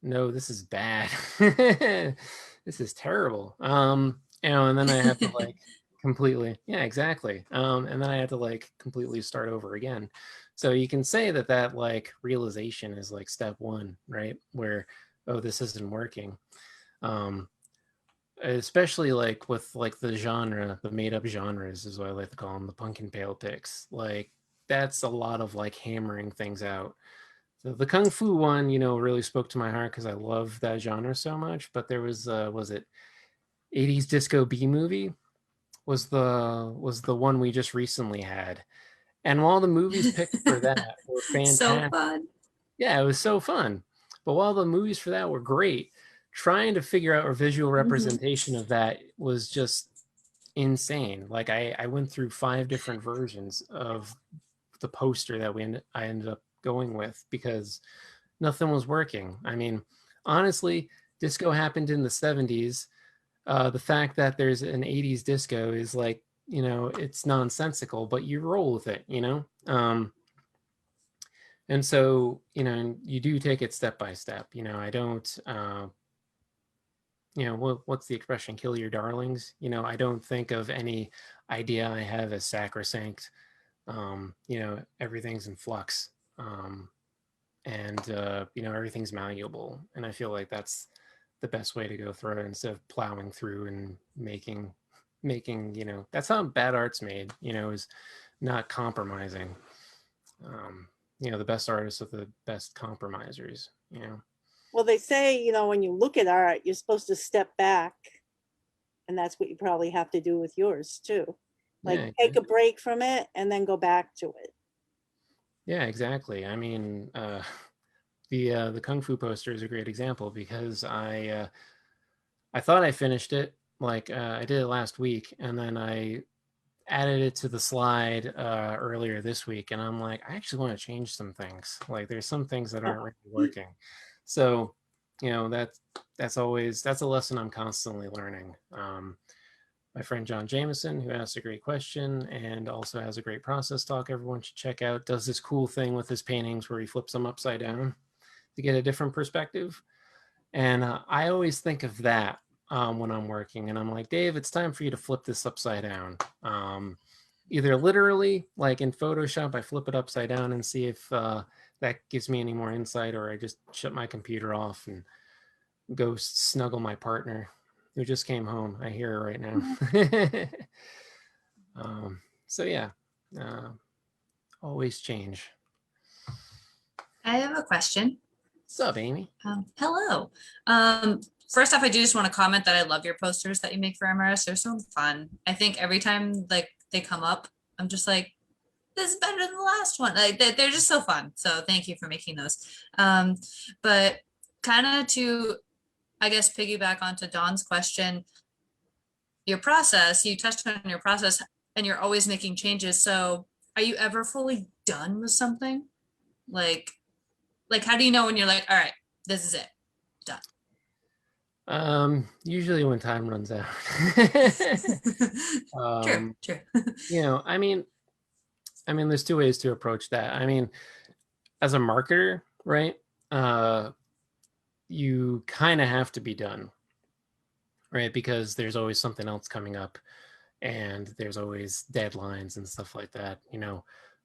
this is bad. This is terrible. And then I have to like completely, yeah, exactly. And then I have to like completely start over again. So you can say that like realization is like step one, right? Where, oh, this isn't working. Especially like with like the genre, the made up genres is what I like to call them, the pumpkin pale picks. Like that's a lot of like hammering things out. So the Kung Fu one, really spoke to my heart because I love that genre so much. But there was it 80s Disco B movie was the one we just recently had. And while the movies picked for that were fantastic. So fun. Yeah, it was so fun. But while the movies for that were great, trying to figure out a visual representation of that was just insane. Like I went through 5 different versions of the poster that I ended up going with because nothing was working. I mean, honestly, disco happened in the 70s. The fact that there's an 80s disco is like, it's nonsensical, but you roll with it, and so, you do take it step by step. I don't, what's the expression? Kill your darlings. I don't think of any idea I have as sacrosanct. Everything's in flux. And everything's malleable. And I feel like that's the best way to go through it instead of plowing through and making, that's how bad art's made, is not compromising. The best artists are the best compromisers, Well, they say, when you look at art, you're supposed to step back, and that's what you probably have to do with yours too. Like take a break from it and then go back to it. Yeah, exactly. I mean, the Kung Fu poster is a great example because I thought I finished it. Like I did it last week, and then I added it to the slide earlier this week, and I'm like, I actually want to change some things. Like there's some things that aren't really working. So, that's a lesson I'm constantly learning. My friend John Jameson, who asked a great question and also has a great process talk everyone should check out, does this cool thing with his paintings where he flips them upside down to get a different perspective. And I always think of that when I'm working, and I'm like, Dave, it's time for you to flip this upside down. Either literally, like in Photoshop, I flip it upside down and see if that gives me any more insight, or I just shut my computer off and go snuggle my partner who just came home. I hear her right now. So yeah, always change. I have a question. What's up, Amy? Hello. First off, I do just want to comment that I love your posters that you make for MRS. They're so fun. I think every time like they come up, I'm just like, this is better than the last one. Like they're just so fun. So thank you for making those. But kind of to, I guess, piggyback onto Dawn's question, your process, you touched on your process and you're always making changes. So are you ever fully done with something? Like how do you know when you're like, all right, this is it, done? Usually when time runs out. True. I mean, there's 2 ways to approach that. I mean, as a marketer, right? You kind of have to be done, right? Because there's always something else coming up, and there's always deadlines and stuff like that.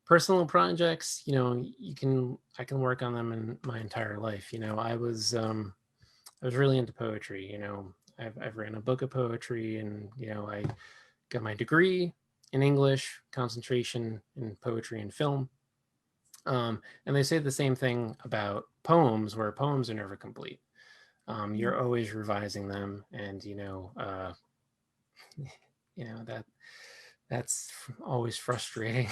Personal projects, I can work on them in my entire life. I was really into poetry. I've written a book of poetry, and I got my degree in English, concentration in poetry and film. And they say the same thing about poems, where poems are never complete. You're always revising them, and that's always frustrating.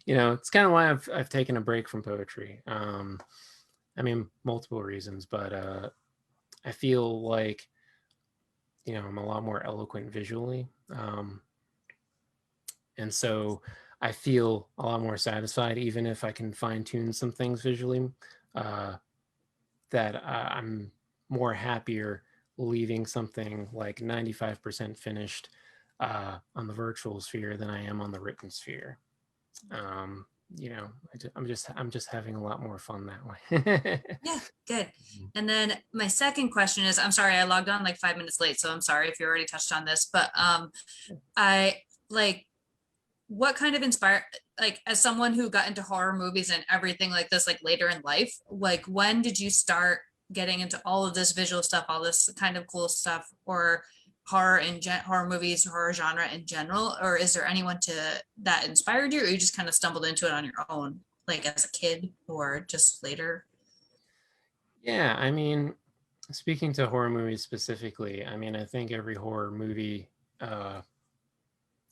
It's kind of why I've taken a break from poetry. Multiple reasons, but I feel like I'm a lot more eloquent visually, and so I feel a lot more satisfied, even if I can fine tune some things visually. That I'm more happier leaving something like 95% finished on the virtual sphere than I am on the written sphere. I'm just having a lot more fun that way. Yeah, good. And then my second question is, I'm sorry, I logged on like 5 minutes late, so I'm sorry if you already touched on this, but I like, what kind of inspired, like, as someone who got into horror movies and everything like this, like later in life, like when did you start getting into all of this visual stuff, all this kind of cool stuff, or horror horror movies, horror genre in general? Or is there anyone that inspired you, or you just kind of stumbled into it on your own, like as a kid or just later? Yeah, speaking to horror movies specifically, I think every horror movie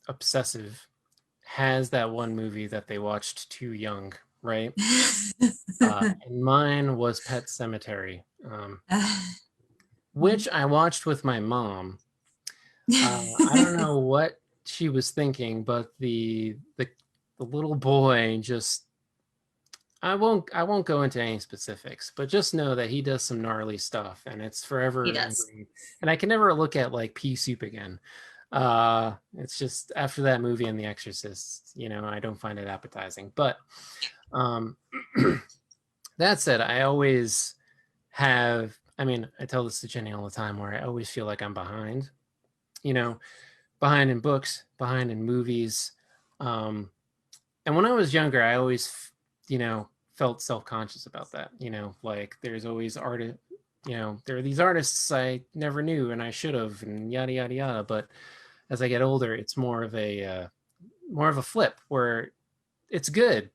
obsessive has that one movie that they watched too young, right? And mine was Pet Sematary, which I watched with my mom. I don't know what she was thinking, but the little boy just, I won't go into any specifics, but just know that he does some gnarly stuff, and it's forever ingrained. And I can never look at like pea soup again. It's just after that movie and The Exorcist, I don't find it appetizing. But that said, I always have, I tell this to Jenny all the time, where I always feel like I'm behind, behind in books, behind in movies. And when I was younger, I always, felt self-conscious about that. Like there's always there are these artists I never knew and I should have, and yada, yada, yada. But as I get older, it's more of a flip, where it's good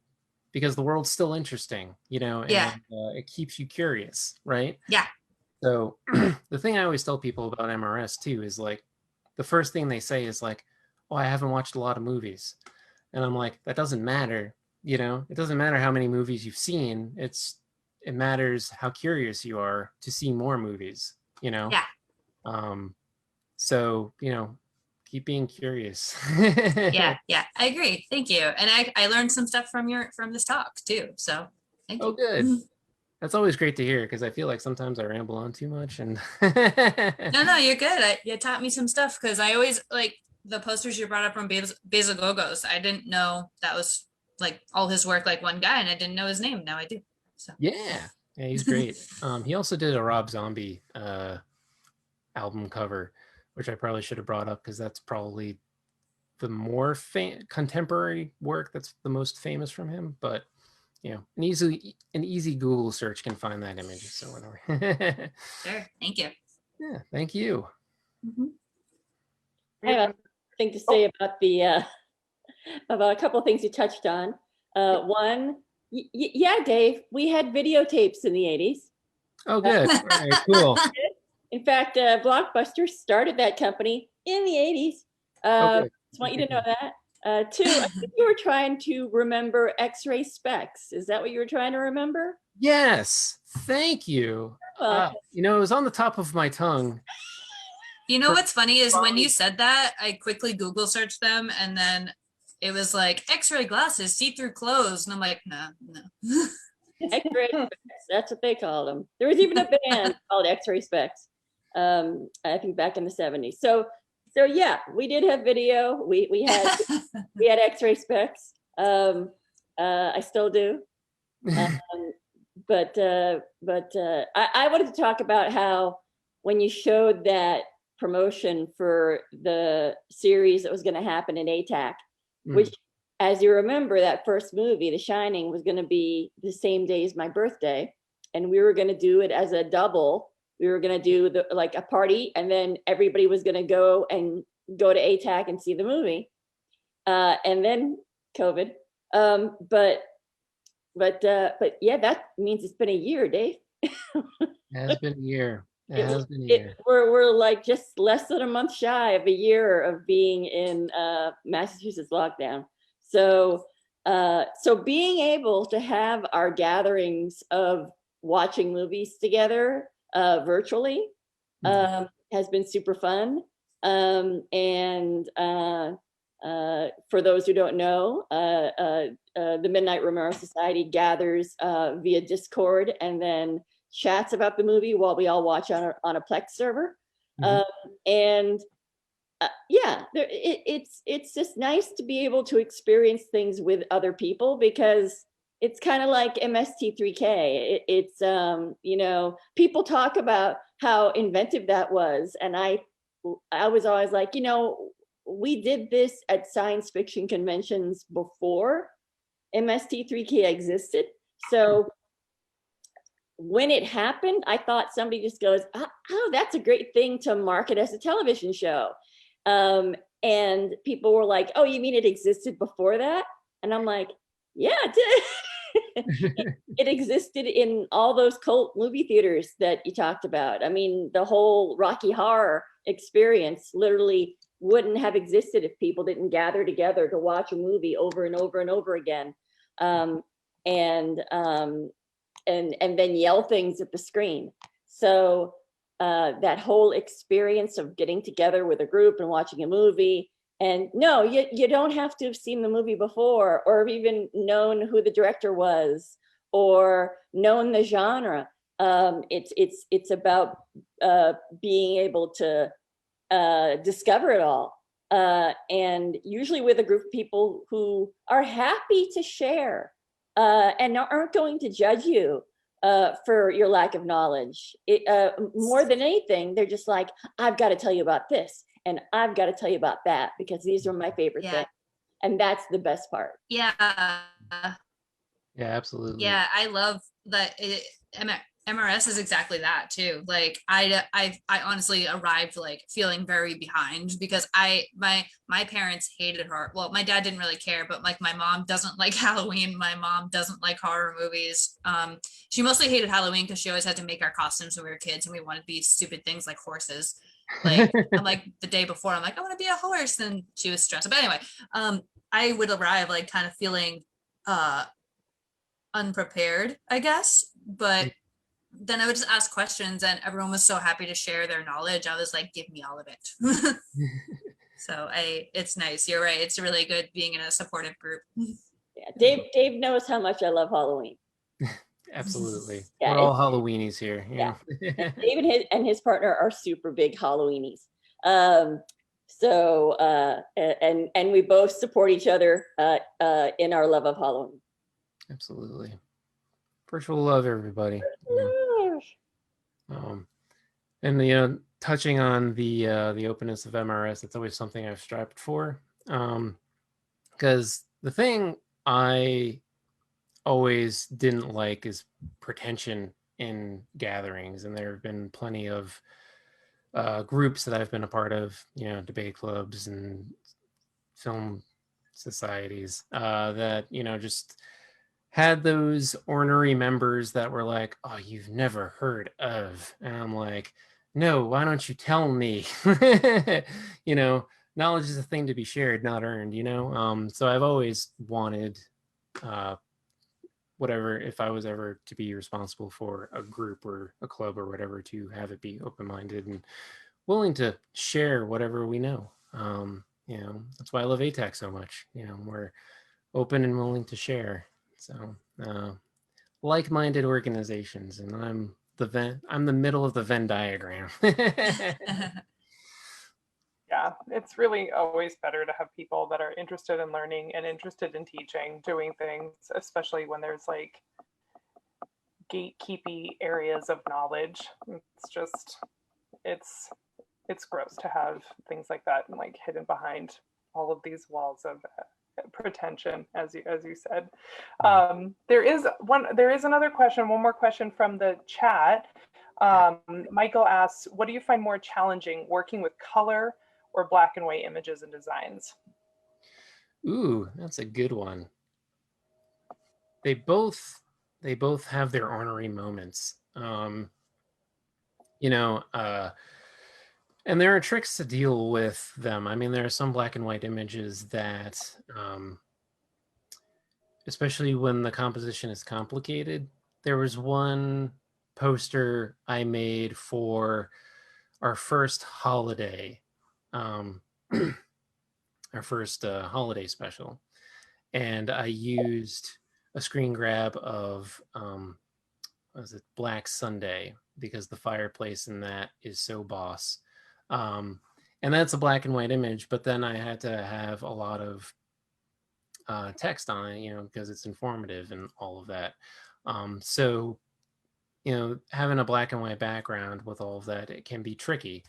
because the world's still interesting, and it keeps you curious, right? Yeah. So the thing I always tell people about MRS too is like, the first thing they say is like, oh, I haven't watched a lot of movies. And I'm like, that doesn't matter. It doesn't matter how many movies you've seen. It matters how curious you are to see more movies, Yeah. So, keep being curious. Yeah, I agree. Thank you. And I learned some stuff from this talk too. So thank you. Oh, good. That's always great to hear, because I feel like sometimes I ramble on too much. And No, you're good. You taught me some stuff, because I always like the posters you brought up from Basil Gogos. I didn't know that was like all his work, like one guy, and I didn't know his name. Now I do. So yeah, he's great. He also did a Rob Zombie album cover, which I probably should have brought up, because that's probably the more contemporary work that's the most famous from him. But an easy Google search can find that image. So whatever. Sure. Thank you. Yeah, thank you. I have a thing to say about the about a couple of things you touched on. One, yeah, Dave, we had videotapes in the 80s. Oh, good. All right, cool. In fact, Blockbuster started that company in the 80s. Just want you to know that. Two, I think you were trying to remember X-ray specs. Is that what you were trying to remember? Yes. Thank you. It was on the top of my tongue. You know what's funny is when you said that, I quickly Google searched them, and then it was like X-ray glasses, see-through clothes, and I'm like, no. X-ray specs, that's what they called them. There was even a band called X-ray specs. I think back in the 70s. So yeah, we did have video. We had X-ray specs. I still do. But I wanted to talk about how when you showed that promotion for the series that was going to happen in ATAC, which, as you remember, that first movie, The Shining, was going to be the same day as my birthday, and we were going to do it as a double. We were going to do like a party, and then everybody was going to go to ATAC and see the movie, and then COVID. But yeah, that means it's been a year, Dave. It has been a year. It has been a year. We're like just less than a month shy of a year of being in Massachusetts lockdown. So being able to have our gatherings of watching movies together virtually has been super fun. And for those who don't know, the Midnight Romero Society gathers via Discord and then chats about the movie while we all watch on a Plex server. It's just nice to be able to experience things with other people, because it's kind of like MST3K. It's people talk about how inventive that was, and I was always like, we did this at science fiction conventions before MST3K existed. So when it happened, I thought somebody just goes, oh, that's a great thing to market as a television show. And people were like, oh, you mean it existed before that? And I'm like, yeah, it did. It existed in all those cult movie theaters that you talked about. I mean, the whole Rocky Horror experience literally wouldn't have existed if people didn't gather together to watch a movie over and over and over again. And then yell things at the screen. So that whole experience of getting together with a group and watching a movie, and no, you don't have to have seen the movie before, or even known who the director was, or known the genre. It's about being able to discover it all, and usually with a group of people who are happy to share and aren't going to judge you for your lack of knowledge. More than anything, they're just like, I've got to tell you about this, and I've got to tell you about that, because these are my favorite things. And that's the best part. Yeah, absolutely. Yeah, I love that. MRS is exactly that too. Like I honestly arrived like feeling very behind, because my parents hated her. Well, my dad didn't really care, but like my mom doesn't like Halloween. My mom doesn't like horror movies. She mostly hated Halloween because she always had to make our costumes when we were kids, and we wanted these stupid things like horses. Like I'm like the day before, I'm like, I want to be a horse, and she was stressed. But anyway, I would arrive like kind of feeling unprepared, I guess, but then I would just ask questions, and everyone was so happy to share their knowledge. I was like, give me all of it. So it's nice. You're right. It's really good being in a supportive group. Yeah, Dave knows how much I love Halloween. Absolutely. Yeah, we're all Halloweenies here. Yeah. Dave and his partner are super big Halloweenies. So and we both support each other in our love of Halloween. Absolutely. Virtual love, everybody. And touching on the openness of MRS, it's always something I've strived for. Because the thing I always didn't like is pretension in gatherings, and there have been plenty of groups that I've been a part of, debate clubs and film societies that just had those ornery members that were like, oh, you've never heard of, and I'm like, no, why don't you tell me? Knowledge is a thing to be shared, not earned, so I've always wanted whatever, if I was ever to be responsible for a group or a club or whatever, to have it be open-minded and willing to share whatever we know. That's why I love ātac so much. We're open and willing to share. So like-minded organizations, and I'm the middle of the Venn diagram. Yeah, it's really always better to have people that are interested in learning and interested in teaching, doing things, especially when there's like gatekeepy areas of knowledge. It's just it's gross to have things like that and like hidden behind all of these walls of pretension, as you said. There is another question, one more question from the chat. Michael asks, what do you find more challenging, working with color or black and white images and designs? Ooh, that's a good one. They both have their ornery moments. You know, and there are tricks to deal with them. I mean, there are some black and white images that, especially when the composition is complicated. There was one poster I made for our first holiday, our first holiday special. And I used a screen grab of, was it Black Sunday, because the fireplace in that is so boss. And that's a black and white image, but then I had to have a lot of text on it, you know, because it's informative and all of that. So, you know, having a black and white background with all of that, it can be tricky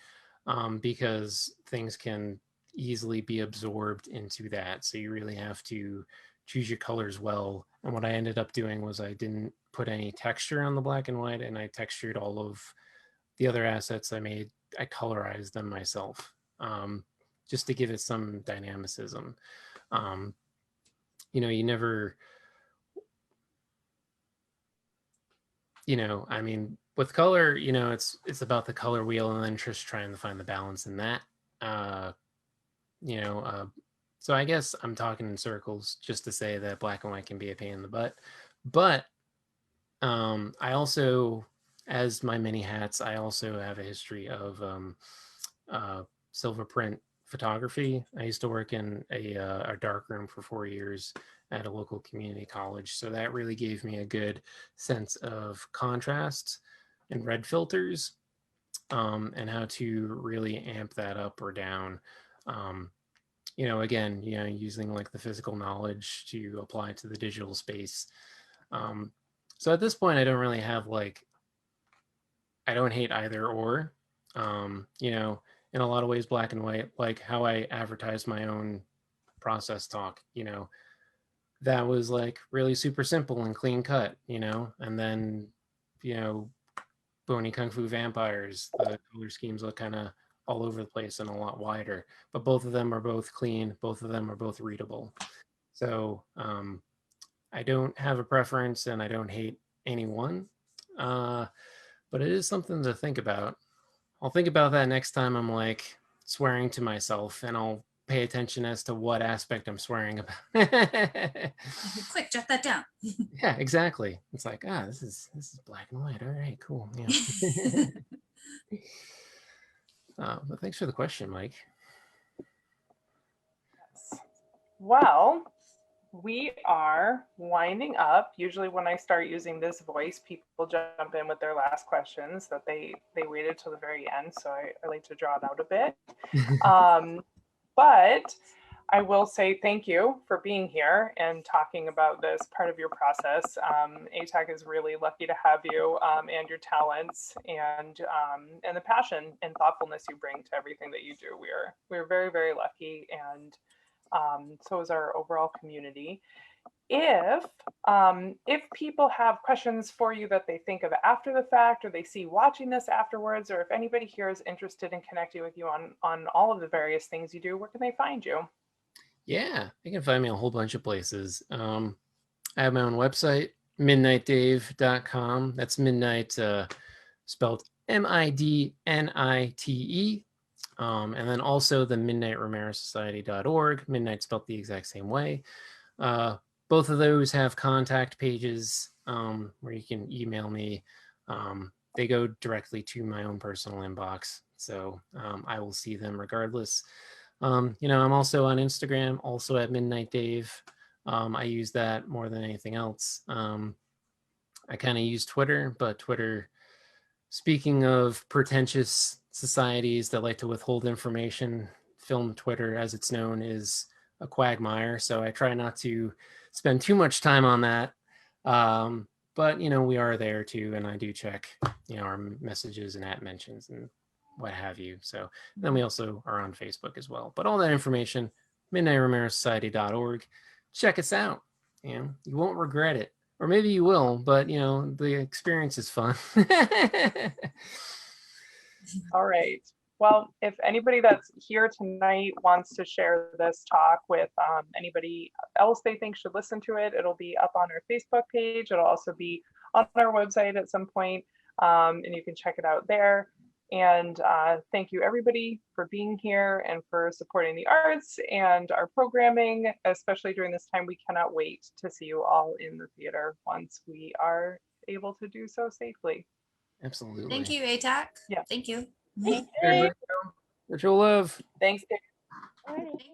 because things can easily be absorbed into that. So you really have to choose your colors well. And what I ended up doing was I didn't put any texture on the black and white, and I textured all of the other assets I made. I colorized them myself just to give it some dynamicism. You know, you never, you know, I mean, with color, you know, it's about the color wheel and then just trying to find the balance in that. You know, so I guess I'm talking in circles just to say that black and white can be a pain in the butt. But I also, as my many hats, I also have a history of silver print photography. I used to work in a dark room for 4 years at a local community college. So that really gave me a good sense of contrast and red filters and how to really amp that up or down. You know, again, you know, using like the physical knowledge to apply to the digital space. So at this point, I don't really have like, I don't hate either or. You know, in a lot of ways, black and white, like how I advertise my own process talk, you know, that was like really super simple and clean cut, you know, and then, you know, Bony Kung Fu Vampires, the color schemes look kind of all over the place and a lot wider, but both of them are both clean. Both of them are both readable. So I don't have a preference and I don't hate anyone, but it is something to think about. I'll think about that next time I'm like swearing to myself, and I'll pay attention as to what aspect I'm swearing about. Quick, jot that down. Yeah, exactly. It's like, this is black and white. All right, cool. Yeah. But thanks for the question, Mike. Well, we are winding up. Usually when I start using this voice, people jump in with their last questions that they waited till the very end. So I like to draw it out a bit. But I will say thank you for being here and talking about this part of your process. ātac is really lucky to have you and your talents and the passion and thoughtfulness you bring to everything that you do. We're very, very lucky, and so is our overall community. If people have questions for you that they think of after the fact, or they see watching this afterwards, or if anybody here is interested in connecting with you on all of the various things you do, where can they find you? Yeah, they can find me a whole bunch of places. I have my own website, midnightdave.com. That's midnight spelled MIDNITE. And then also the midnightromerosociety.org. Midnight spelled the exact same way. Both of those have contact pages where you can email me. They go directly to my own personal inbox, so I will see them regardless. You know, I'm also on Instagram, also at Midnight Dave. I use that more than anything else. I kind of use Twitter, but Twitter, speaking of pretentious societies that like to withhold information, film Twitter, as it's known, is a quagmire. So I try not to spend too much time on that. But, you know, we are there too. And I do check, you know, our messages and @ mentions and what have you. So then we also are on Facebook as well. But all that information, midnightromerosociety.org. Check us out. You won't regret it. Or maybe you will, but the experience is fun. All right. Well, if anybody that's here tonight wants to share this talk with anybody else they think should listen to it, it'll be up on our Facebook page. It'll also be on our website at some point, and you can check it out there. And thank you everybody for being here and for supporting the arts and our programming, especially during this time. We cannot wait to see you all in the theater once we are able to do so safely. Absolutely. Thank you, ATAC. Yeah. Thank you. Thank Virtual love. Thanks. you. Thank you.